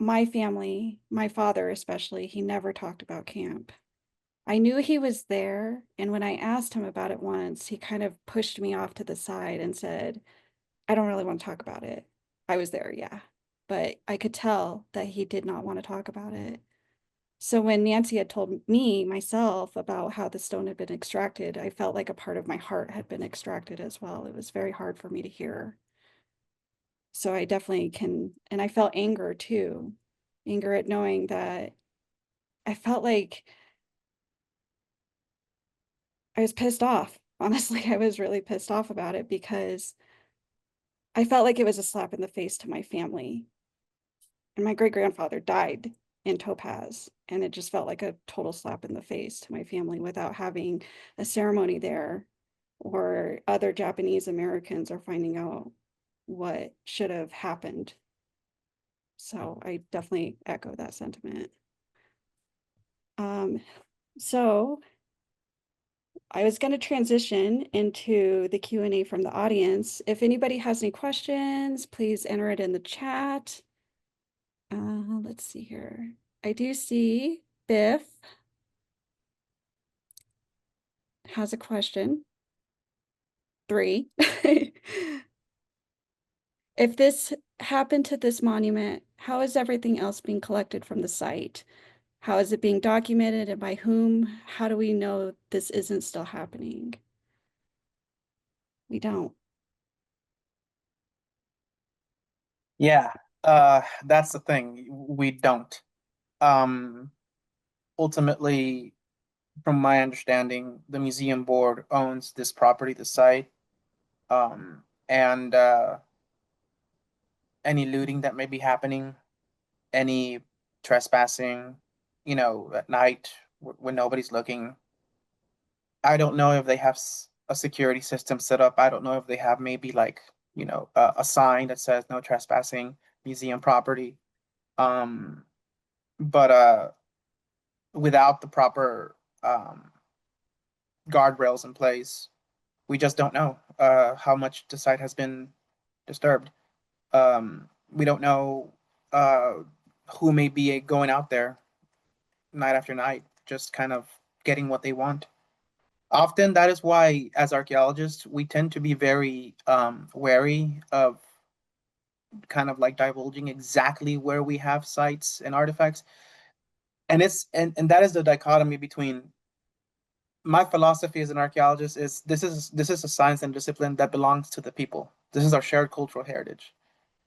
My family, my father especially, he never talked about camp. I knew he was there, and when I asked him about it once, he kind of pushed me off to the side and said, I don't really want to talk about it. I was there, yeah. But I could tell that he did not want to talk about it. So when Nancy had told me myself about how the stone had been extracted, I felt like a part of my heart had been extracted as well. It was very hard for me to hear. So I definitely can, and I felt anger too, anger at knowing that I felt like I was pissed off. Honestly, I was really pissed off about it because I felt like it was a slap in the face to my family. And my great grandfather died in Topaz, and it just felt like a total slap in the face to my family without having a ceremony there, or other Japanese Americans are finding out what should have happened. So I definitely echo that sentiment. So I was going to transition into the Q&A from the audience. If anybody has any questions, please enter it in the chat. Let's see here. I do see Biff has a question. 3. If this happened to this monument, how is everything else being collected from the site? How is it being documented and by whom? How do we know this isn't still happening? We don't. Yeah, that's the thing. We don't. Ultimately, from my understanding, the museum board owns this property, the site, and any looting that may be happening, any trespassing, at night when nobody's looking. I don't know if they have a security system set up. I don't know if they have maybe like, a sign that says no trespassing, museum property. But without the proper guardrails in place, we just don't know how much the site has been disturbed. We don't know who may be going out there night after night, just kind of getting what they want. Often that is why, as archaeologists, we tend to be very wary of kind of like divulging exactly where we have sites and artifacts. And that is the dichotomy between my philosophy as an archaeologist is this is a science and discipline that belongs to the people. This is our shared cultural heritage.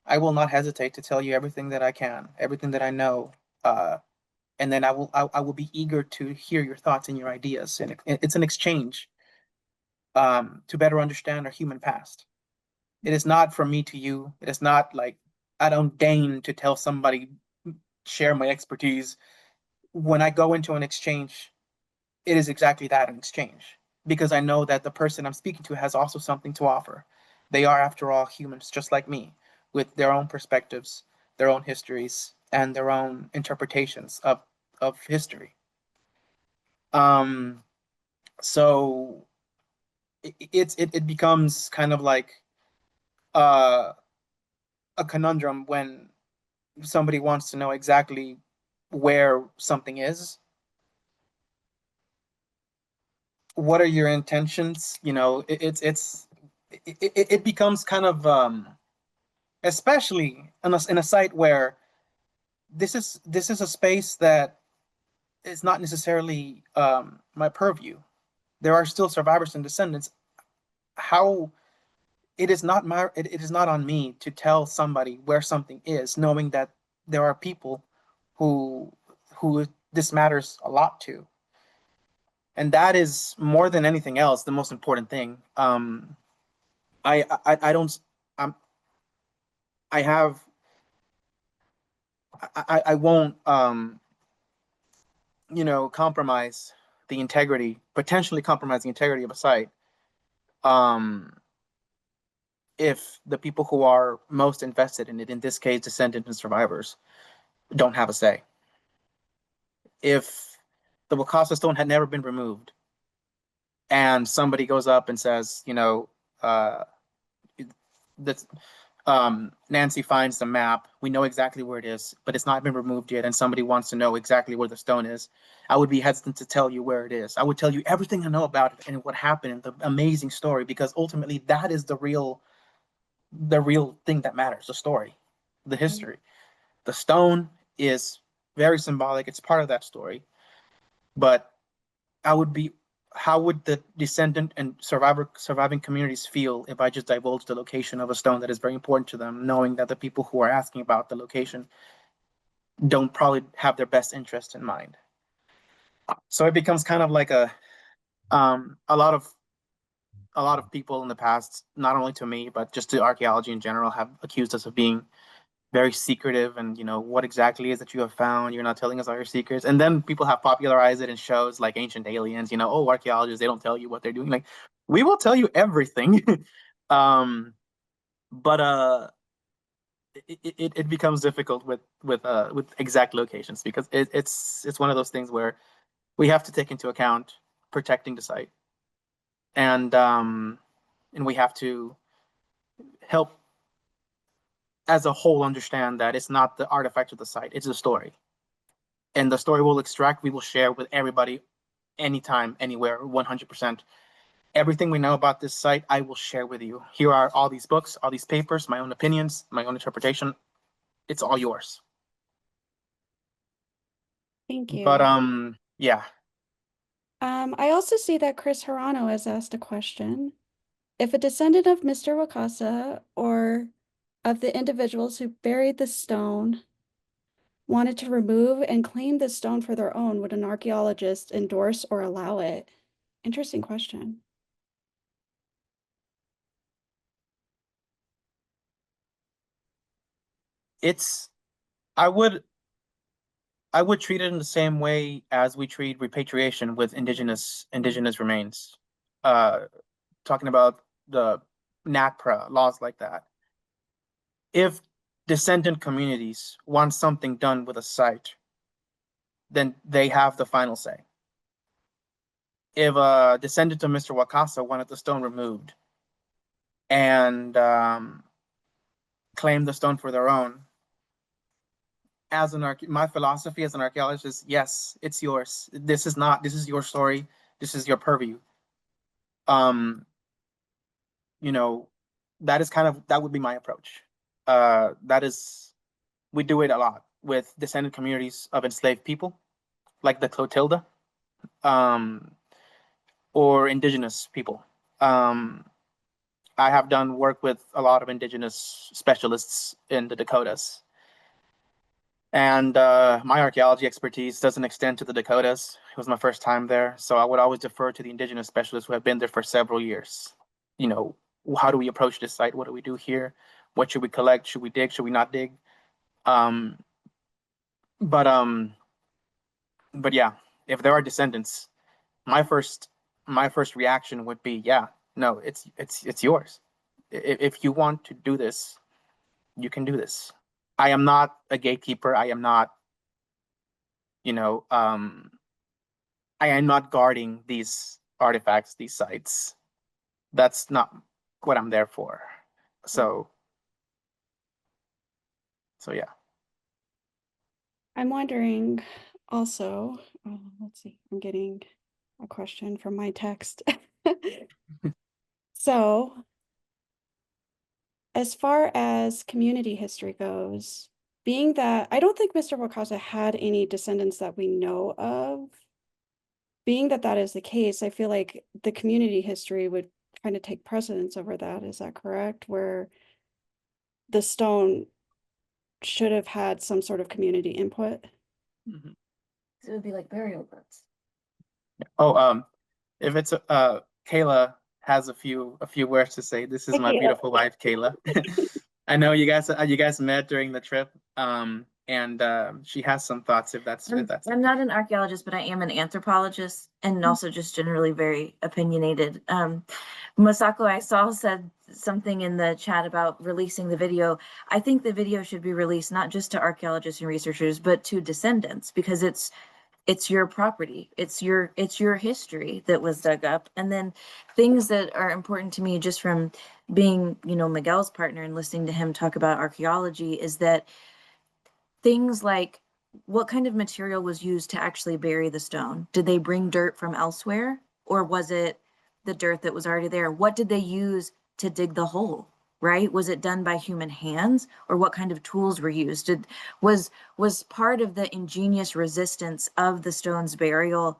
I will not hesitate to tell you everything that I can, everything that I know, and then I will be eager to hear your thoughts and your ideas. And it's an exchange to better understand our human past. It is not from me to you. It is not like I don't deign to tell somebody, share my expertise. When I go into an exchange, it is exactly that, an exchange, because I know that the person I'm speaking to has also something to offer. They are, after all, humans just like me, with their own perspectives, their own histories, and their own interpretations of history. Um, so it becomes kind of like uh, a conundrum when somebody wants to know exactly where something is. What are your intentions? You know, it becomes kind of especially in a site where this is a space that is not necessarily my purview. There are still survivors and descendants. How it is not on me to tell somebody where something is, knowing that there are people who this matters a lot to. And that is more than anything else the most important thing. I don't I'm I have I won't compromise the integrity, potentially compromise the integrity of a site, um if the people who are most invested in it, in this case descendants and survivors, don't have a say. If the Wakasa stone had never been removed and somebody goes up and says, uh that Nancy finds the map. We know exactly where it is, but it's not been removed yet, and somebody wants to know exactly where the stone is. I would be hesitant to tell you where it is. I would tell you everything I know about it and what happened, and the amazing story, because ultimately that is the real thing that matters, the story, the history. The stone is very symbolic. It's part of that story. But I would be how would the descendant and surviving communities feel if I just divulged the location of a stone that is very important to them, knowing that the people who are asking about the location don't probably have their best interest in mind? So it becomes kind of like a lot of people in the past, not only to me but just to archaeology in general, have accused us of being very secretive, and what exactly is that you have found? You're not telling us all your secrets. And then people have popularized it in shows like Ancient Aliens. Oh, archaeologists, they don't tell you what they're doing. Like, we will tell you everything. um but it becomes difficult with exact locations, because it's one of those things where we have to take into account protecting the site, and we have to help as a whole understand that it's not the artifact of the site, it's a story. And the story we'll extract, we will share with everybody, anytime, anywhere, 100%. Everything we know about this site, I will share with you. Here are all these books, all these papers, my own opinions, my own interpretation. It's all yours. Thank you. But yeah. I also see that Chris Hirano has asked a question. If a descendant of Mr. Wakasa or of the individuals who buried the stone wanted to remove and claim the stone for their own, would an archaeologist endorse or allow it? Interesting question. It's I would treat it in the same way as we treat repatriation with indigenous remains. Talking about the NACPRA laws like that. If descendant communities want something done with a site, then they have the final say. If a descendant of Mr. Wakasa wanted the stone removed and claimed the stone for their own, my philosophy as an archaeologist is, yes, it's yours. This is your story. This is your purview. Um, that would be my approach. We do it a lot with descendant communities of enslaved people, like the Clotilda. Um, or indigenous people. I have done work with a lot of indigenous specialists in the Dakotas. And my archaeology expertise doesn't extend to the Dakotas. It was my first time there. So I would always defer to the indigenous specialists who have been there for several years. You know, how do we approach this site? What do we do here? What should we collect? Should we dig? Should we not dig? Um, but um, but yeah, if there are descendants, my first reaction would be, yeah, no, it's yours. If you want to do this, you can do this. I am not a gatekeeper. I am not, you know, I am not guarding these artifacts, these sites. That's not what I'm there for. So yeah. I'm wondering also, let's see, I'm getting a question from my text. So, as far as community history goes, being that I don't think Mr. Wakasa had any descendants that we know of, being that that is the case, I feel like the community history would kind of take precedence over that. Is that correct? Where the stone should have had some sort of community input? Mhm. So it would be like burial goods. Oh, if it's Kayla has a few words to say. This is Hi, my Kayla. beautiful wife, Kayla. I know you guys met during the trip. And she has some thoughts if that's I'm not an archaeologist, but I am an anthropologist and also just generally very opinionated. Masako, I saw said something in the chat about releasing the video. I think the video should be released not just to archaeologists and researchers, but to descendants, because it's your property. It's your history that was dug up. And then things that are important to me, just from being, Miguel's partner and listening to him talk about archaeology, is that things like what kind of material was used to actually bury the stone? Did they bring dirt from elsewhere, or was it the dirt that was already there? What did they use to dig the hole? Right? Was it done by human hands, or what kind of tools were used? Was part of the ingenious resistance of the stone's burial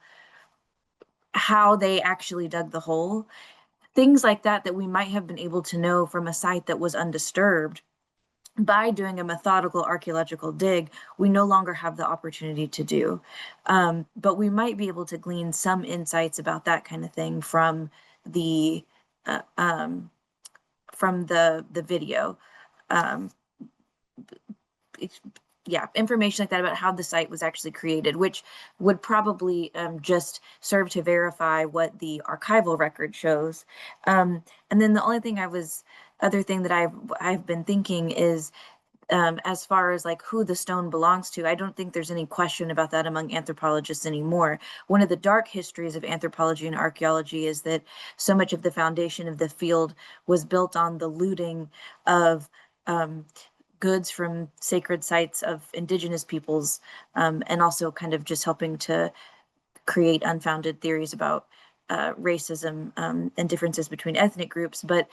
how they actually dug the hole? Things like that we might have been able to know from a site that was undisturbed. By doing a methodical archaeological dig, we no longer have the opportunity to do. But we might be able to glean some insights about that kind of thing from the video. Yeah, information like that about how the site was actually created, which would probably just serve to verify what the archival record shows. And then the other thing that I've been thinking is, as far as like who the stone belongs to, I don't think there's any question about that among anthropologists anymore. One of the dark histories of anthropology and archaeology is that so much of the foundation of the field was built on the looting of goods from sacred sites of indigenous peoples, and also kind of just helping to create unfounded theories about racism and differences between ethnic groups. But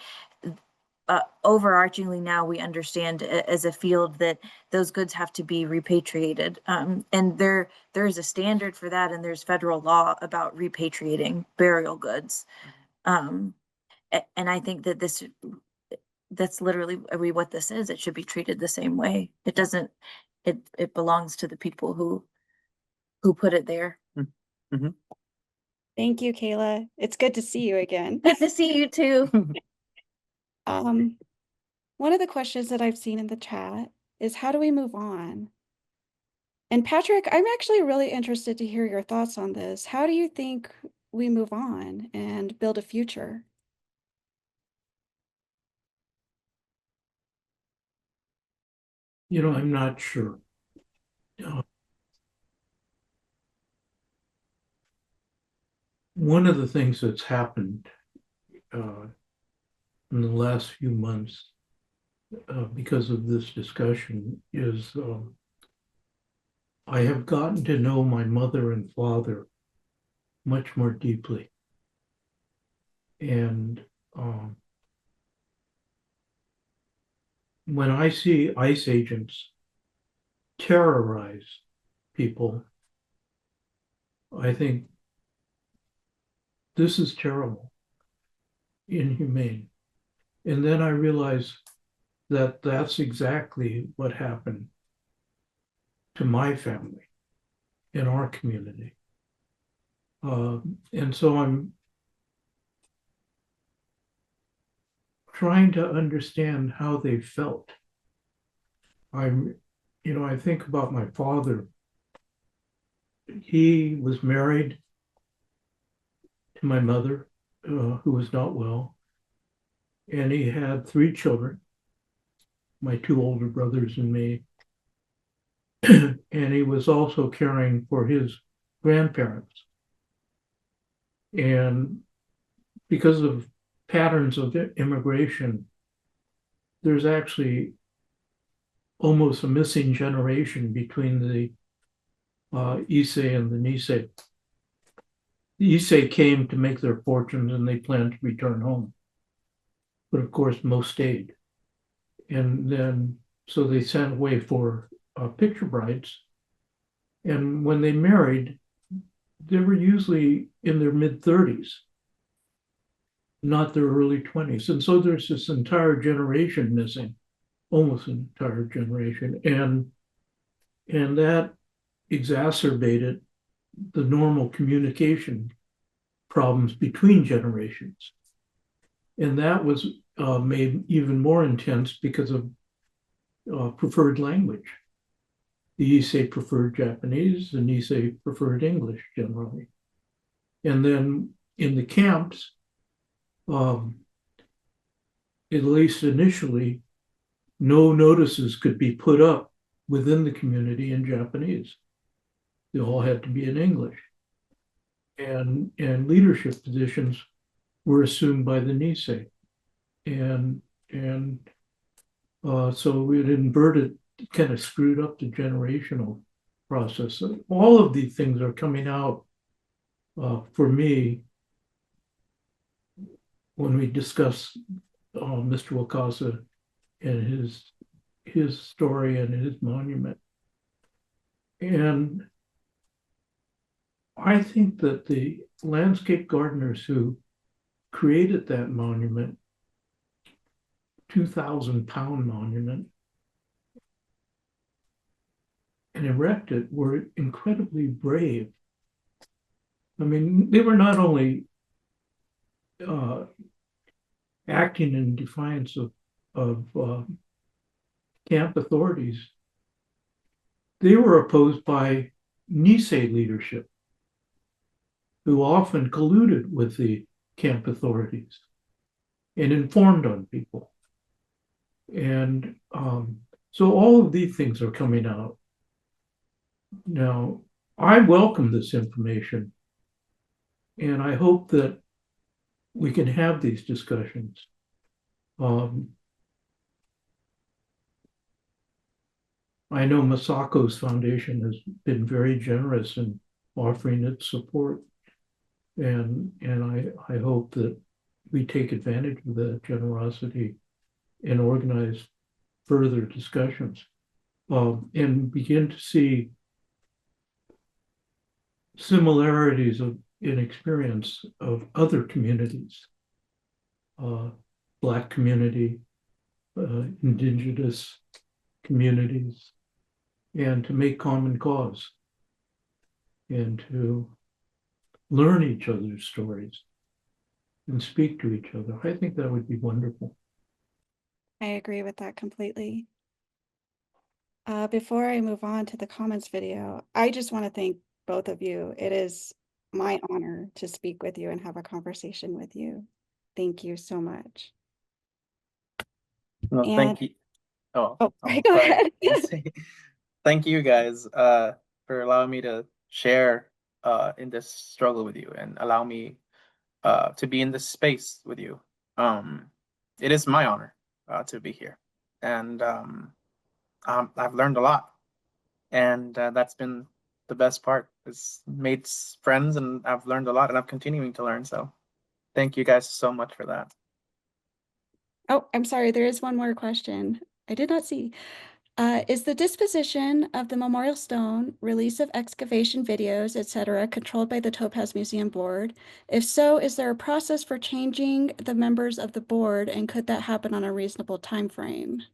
overarchingly now we understand as a field that those goods have to be repatriated, and there is a standard for that, and there's federal law about repatriating burial goods, and I think that that's literally what this is. It should be treated the same way. It doesn't. It belongs to the people who put it there. Mhm. Thank you, Kayla. It's good to see you again. Good to see you too. One of the questions that I've seen in the chat is, how do we move on? And Patrick, I'm actually really interested to hear your thoughts on this. How do you think we move on and build a future? I'm not sure. One of the things that's happened in the last few months because of this discussion is I have gotten to know my mother and father much more deeply. And when I see ICE agents terrorize people, I think this is terrible, inhumane. And then I realized that that's exactly what happened to my family in our community. And so I'm trying to understand how they felt. I think about my father. He was married to my mother, who was not well, and he had 3 children, my 2 older brothers and me. And he was also caring for his grandparents. And because of patterns of immigration, there's actually almost a missing generation between the Issei and the Nisei. The Issei came to make their fortunes and they planned to return home. But of course, most stayed. And then, so they sent away for picture brides. And when they married, they were usually in their mid-30s, not their early 20s. And so there's this entire generation missing, almost an entire generation. And that exacerbated the normal communication problems between generations. And that was made even more intense because of preferred language. The Issei preferred Japanese, the Nisei preferred English generally. And then in the camps, at least initially, no notices could be put up within the community in Japanese. They all had to be in English. And leadership positions were assumed by the Nisei. And so it inverted, kind of screwed up the generational process. So all of these things are coming out for me when we discuss Mr. Wakasa and his story and his monument. And I think that the landscape gardeners who created that monument, 2,000-pound monument, and erected were incredibly brave. I mean, they were not only acting in defiance of camp authorities, they were opposed by Nisei leadership, who often colluded with the camp authorities and informed on people. And so all of these things are coming out. Now, I welcome this information, and I hope that we can have these discussions. I know Masako's foundation has been very generous in offering its support, and I hope that we take advantage of that generosity and organize further discussions, and begin to see similarities in experience of other communities, Black community, indigenous communities, and to make common cause and to learn each other's stories and speak to each other. I think that would be wonderful. I agree with that completely. Before I move on to the comments video, I just want to thank both of you. It is my honor to speak with you and have a conversation with you. Thank you so much. No, thank you. Go sorry. ahead. Thank you guys for allowing me to share in this struggle with you and allow me to be in this space with you. It is my honor to be here, and I've learned a lot, and that's been the best part. It's made friends, and I've learned a lot, and I'm continuing to learn. So thank you guys so much for that. Oh, I'm sorry. There is one more question I did not see. Is the disposition of the memorial stone, release of excavation videos, etc., controlled by the Topaz Museum Board? If so, is there a process for changing the members of the board, and could that happen on a reasonable time frame?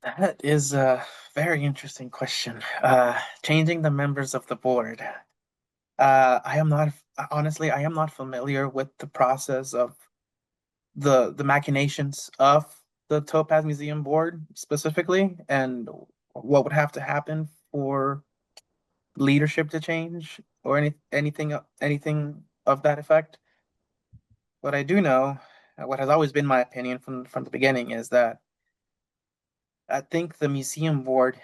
That is a very interesting question. Changing the members of the board. I am not, honestly, I am not familiar with the process of the machinations of the Topaz Museum Board specifically, and what would have to happen for leadership to change or anything of that effect. What I do know, what has always been my opinion from the beginning, is that I think the museum board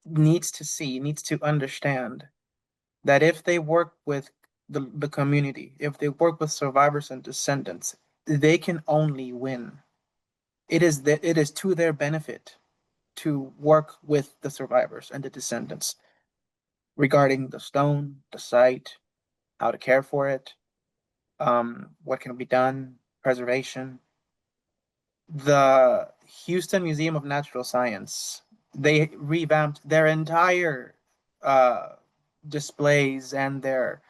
needs to understand that if they work with the community, if they work with survivors and descendants, they can only win. It is to their benefit to work with the survivors and the descendants regarding the stone, the site, how to care for it, what can be done, preservation. The Houston Museum of Natural Science, they revamped their entire uh, displays and their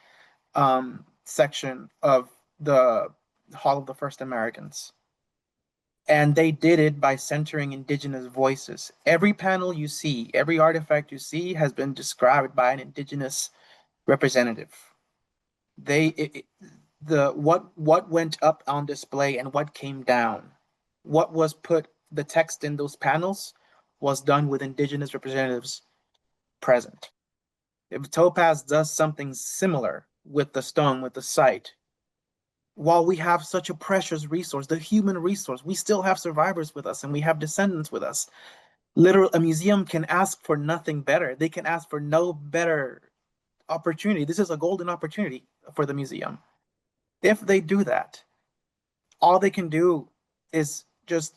section of the Hall of the First Americans. And they did it by centering indigenous voices. Every panel you see, every artifact you see has been described by an indigenous representative. What went up on display and what came down, what was put, the text in those panels was done with indigenous representatives present. If Topaz does something similar with the stone, with the site, while we have such a precious resource, the human resource, we still have survivors with us and we have descendants with us. Literally, a museum can ask for nothing better. They can ask for no better opportunity. This is a golden opportunity for the museum. If they do that, all they can do is just,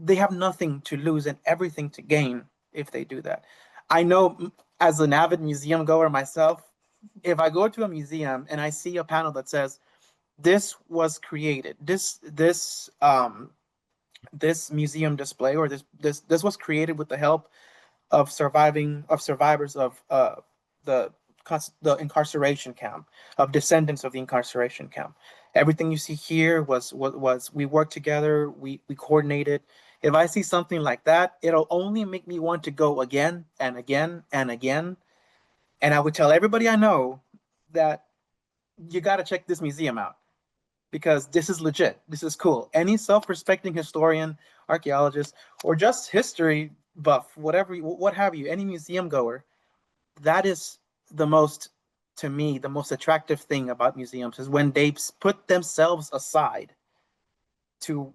they have nothing to lose and everything to gain if they do that. I know, as an avid museum goer myself, if I go to a museum and I see a panel that says, this was created, this museum display, or this was created with the help of survivors of the incarceration camp, of descendants of the incarceration camp. Everything you see here was we worked together, we coordinated. If I see something like that, it'll only make me want to go again and again and again. And I would tell everybody I know that you got to check this museum out, because this is legit. This is cool. Any self-respecting historian, archaeologist, or just history buff, whatever, what have you, any museum goer, that is the most, to me, the most attractive thing about museums is when they put themselves aside to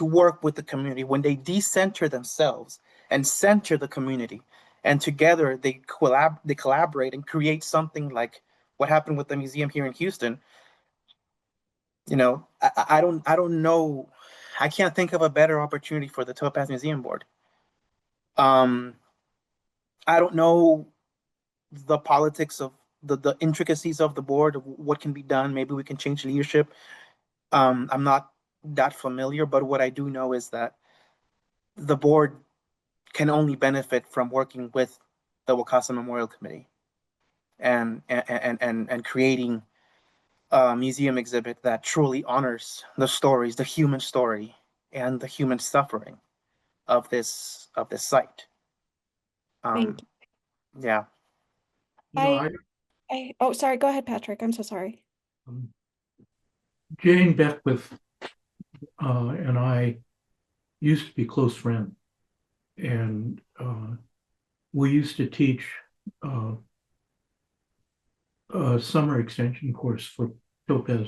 work with the community, when they decenter themselves and center the community, and together they collaborate and create something like what happened with the museum here in Houston. You know, I don't know, I can't think of a better opportunity for the Topaz Museum Board. I don't know the politics of the intricacies of the board, what can be done. Maybe we can change leadership. I'm not that familiar, but what I do know is that the board can only benefit from working with the Wakasa Memorial Committee and creating a museum exhibit that truly honors the stories, the human story, and the human suffering of this site. Thank Yeah. You know, oh, sorry, go ahead, Patrick. I'm so sorry. um, Jane Beckwith and I used to be close friends, and we used to teach a summer extension course for Topaz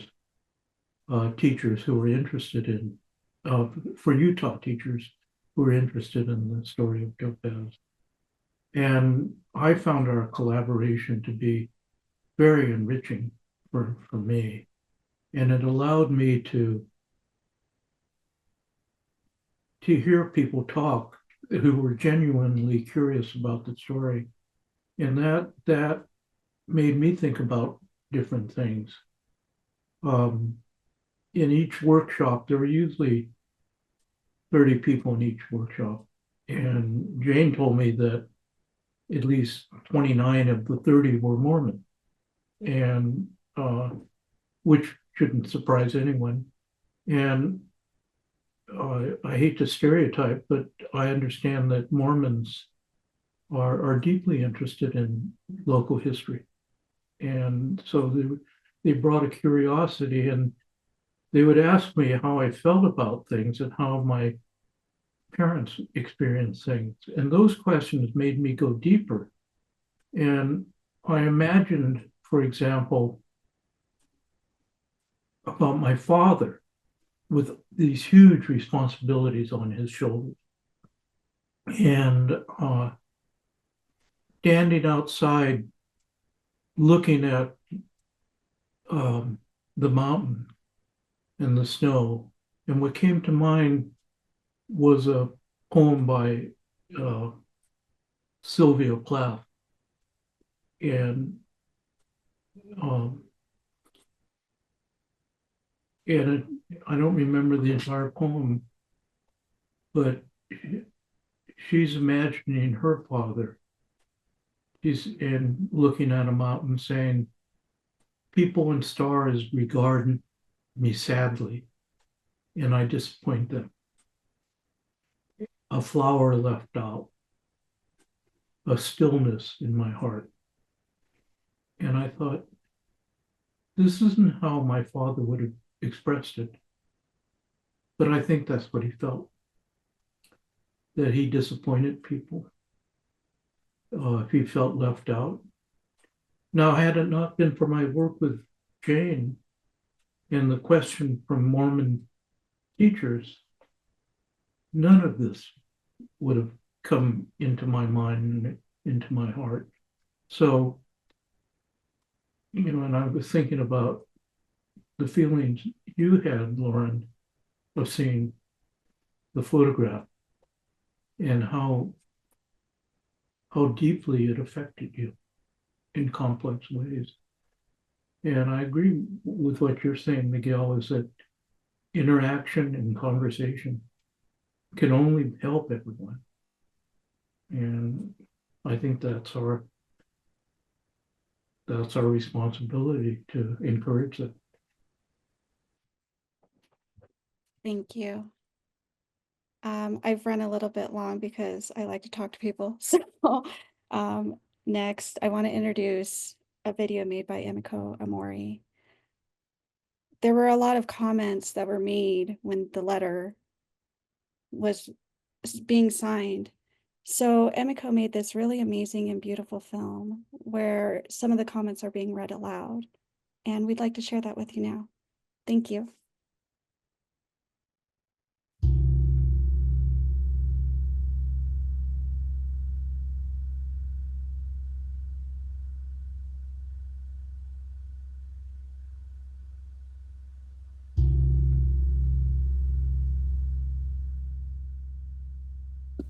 teachers who were interested in, for Utah teachers who were interested in the story of Topaz. And I found our collaboration to be very enriching for me. And it allowed me to hear people talk who were genuinely curious about the story. And that made me think about different things. In each workshop, there were usually 30 people in each workshop. And Jane told me that at least 29 of the 30 were Mormon, and which shouldn't surprise anyone. And I hate to stereotype, but I understand that Mormons are deeply interested in local history. And so they brought a curiosity, and they would ask me how I felt about things and how my parents experienced things. And those questions made me go deeper. And I imagined, for example, about my father with these huge responsibilities on his shoulders. And standing outside looking at the mountain and the snow. And what came to mind was a poem by Sylvia Plath. And I don't remember the entire poem, but she's imagining her father. She's looking at a mountain saying, people and stars regard me sadly, and I disappoint them. A flower left out, a stillness in my heart. And I thought, this isn't how my father would have expressed it. But I think that's what he felt, that he disappointed people. If he felt left out. Now, had it not been for my work with Jane and the question from Mormon teachers, none of this would have come into my mind and into my heart. So, and I was thinking about the feelings you had, Lauren, of seeing the photograph and how deeply it affected you in complex ways. And I agree with what you're saying, Miguel, is that interaction and conversation can only help everyone. And I think that's our responsibility to encourage that. Thank you. I've run a little bit long because I like to talk to people. So next, I want to introduce a video made by Emiko Amori. There were a lot of comments that were made when the letter was being signed. So Emiko made this really amazing and beautiful film where some of the comments are being read aloud. And we'd like to share that with you now. Thank you.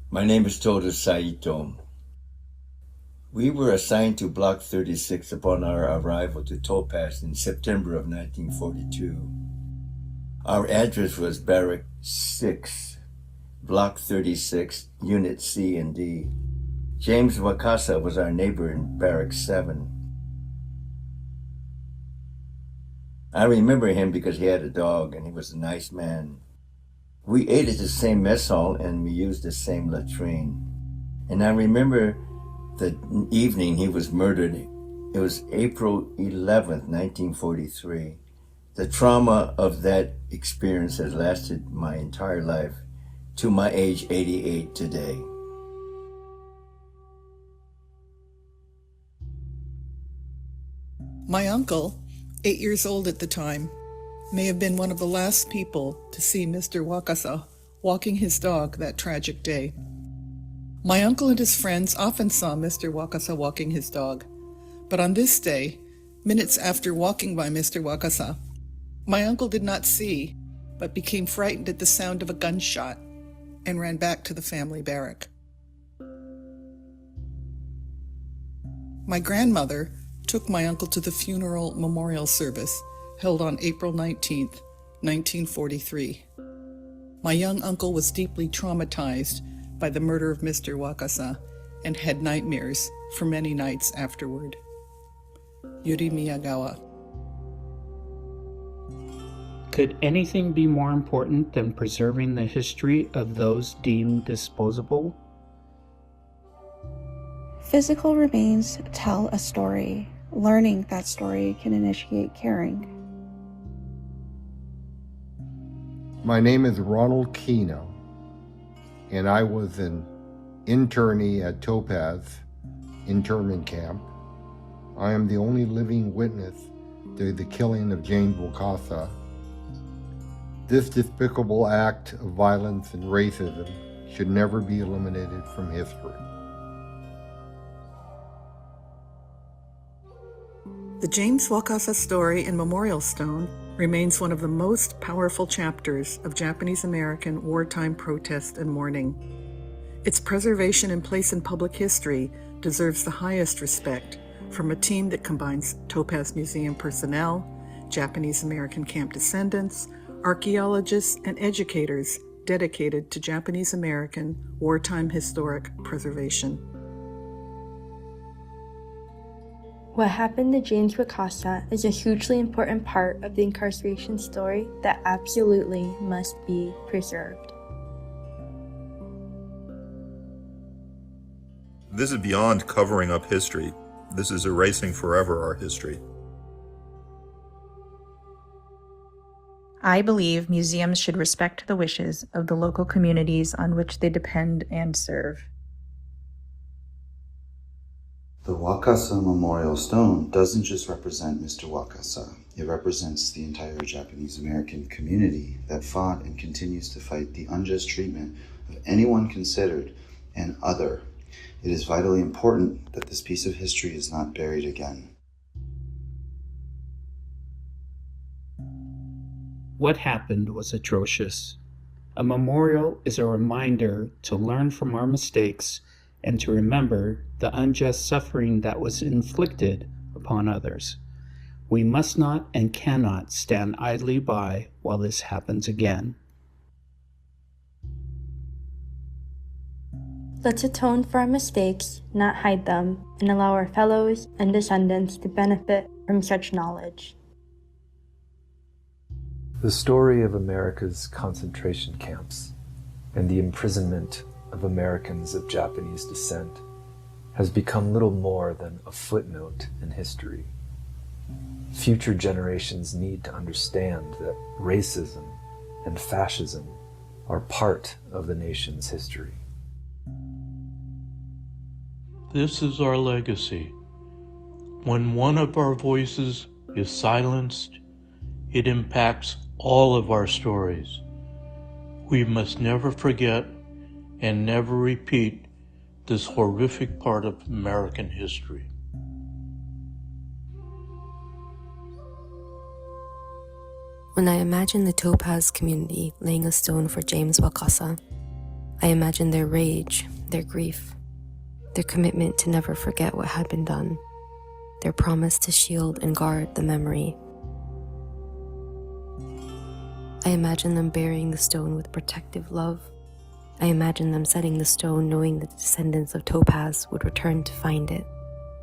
My name is Toda Saito. We were assigned to Block 36 upon our arrival to Topaz in September of 1942. Our address was Barrack 6, Block 36, Unit C and D. James Wakasa was our neighbor in Barrack 7. I remember him because he had a dog and he was a nice man. We ate at the same mess hall and we used the same latrine. And I remember the evening he was murdered. It was April 11th, 1943. The trauma of that experience has lasted my entire life to my age 88 today. My uncle, 8 years old at the time, may have been one of the last people to see Mr. Wakasa walking his dog that tragic day. My uncle and his friends often saw Mr. Wakasa walking his dog, but on this day, minutes after walking by Mr. Wakasa, my uncle did not see, but became frightened at the sound of a gunshot and ran back to the family barrack. My grandmother took my uncle to the funeral memorial service held on April 19th, 1943. My young uncle was deeply traumatized by the murder of Mr. Wakasa and had nightmares for many nights afterward. Yuri Miyagawa. Could anything be more important than preserving the history of those deemed disposable? Physical remains tell a story. Learning that story can initiate caring. My name is Ronald Keno, and I was an internee at Topaz internment camp. I am the only living witness to the killing of James Wakasa. This despicable act of violence and racism should never be eliminated from history. The James Wakasa story and Memorial Stone remains one of the most powerful chapters of Japanese-American wartime protest and mourning. Its preservation and place in public history deserves the highest respect from a team that combines Topaz Museum personnel, Japanese-American camp descendants, archaeologists, and educators dedicated to Japanese-American wartime historic preservation. What happened to James Wakasa is a hugely important part of the incarceration story that absolutely must be preserved. This is beyond covering up history. This is erasing forever our history. I believe museums should respect the wishes of the local communities on which they depend and serve. The Wakasa Memorial Stone doesn't just represent Mr. Wakasa. It represents the entire Japanese American community that fought and continues to fight the unjust treatment of anyone considered an other. It is vitally important that this piece of history is not buried again. What happened was atrocious. A memorial is a reminder to learn from our mistakes and to remember the unjust suffering that was inflicted upon others. We must not and cannot stand idly by while this happens again. Let's atone for our mistakes, not hide them, and allow our fellows and descendants to benefit from such knowledge. The story of America's concentration camps and the imprisonment of Americans of Japanese descent has become little more than a footnote in history. Future generations need to understand that racism and fascism are part of the nation's history. This is our legacy. When one of our voices is silenced, it impacts all of our stories. We must never forget and never repeat this horrific part of American history. When I imagine the Topaz community laying a stone for James Wakasa, I imagine their rage, their grief, their commitment to never forget what had been done, their promise to shield and guard the memory. I imagine them burying the stone with protective love. I imagine them setting the stone knowing that the descendants of Topaz would return to find it,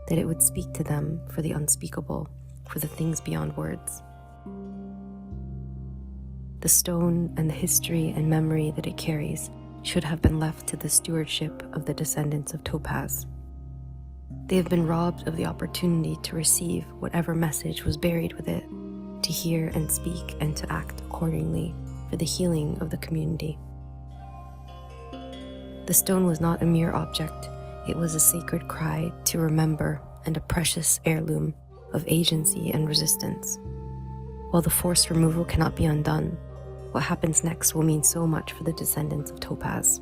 that it would speak to them for the unspeakable, for the things beyond words. The stone and the history and memory that it carries should have been left to the stewardship of the descendants of Topaz. They have been robbed of the opportunity to receive whatever message was buried with it, to hear and speak and to act accordingly for the healing of the community. The stone was not a mere object, it was a sacred cry to remember and a precious heirloom of agency and resistance. While the forced removal cannot be undone, what happens next will mean so much for the descendants of Topaz.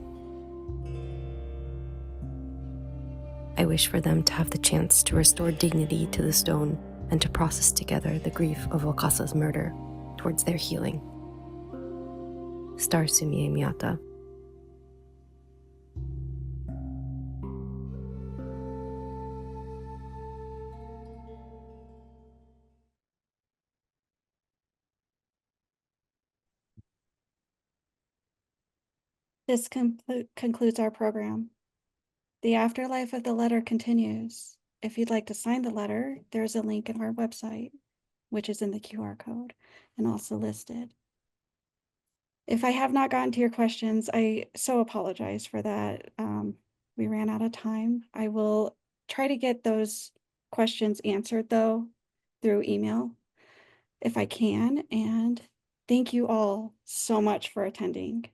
I wish for them to have the chance to restore dignity to the stone and to process together the grief of Wakasa's murder towards their healing. Star Sumie Miyata. This concludes our program. The afterlife of the letter continues. If you'd like to sign the letter, there's a link in our website, which is in the QR code and also listed. If I have not gotten to your questions, I so apologize for that. We ran out of time. I will try to get those questions answered, though, through email if I can. And thank you all so much for attending.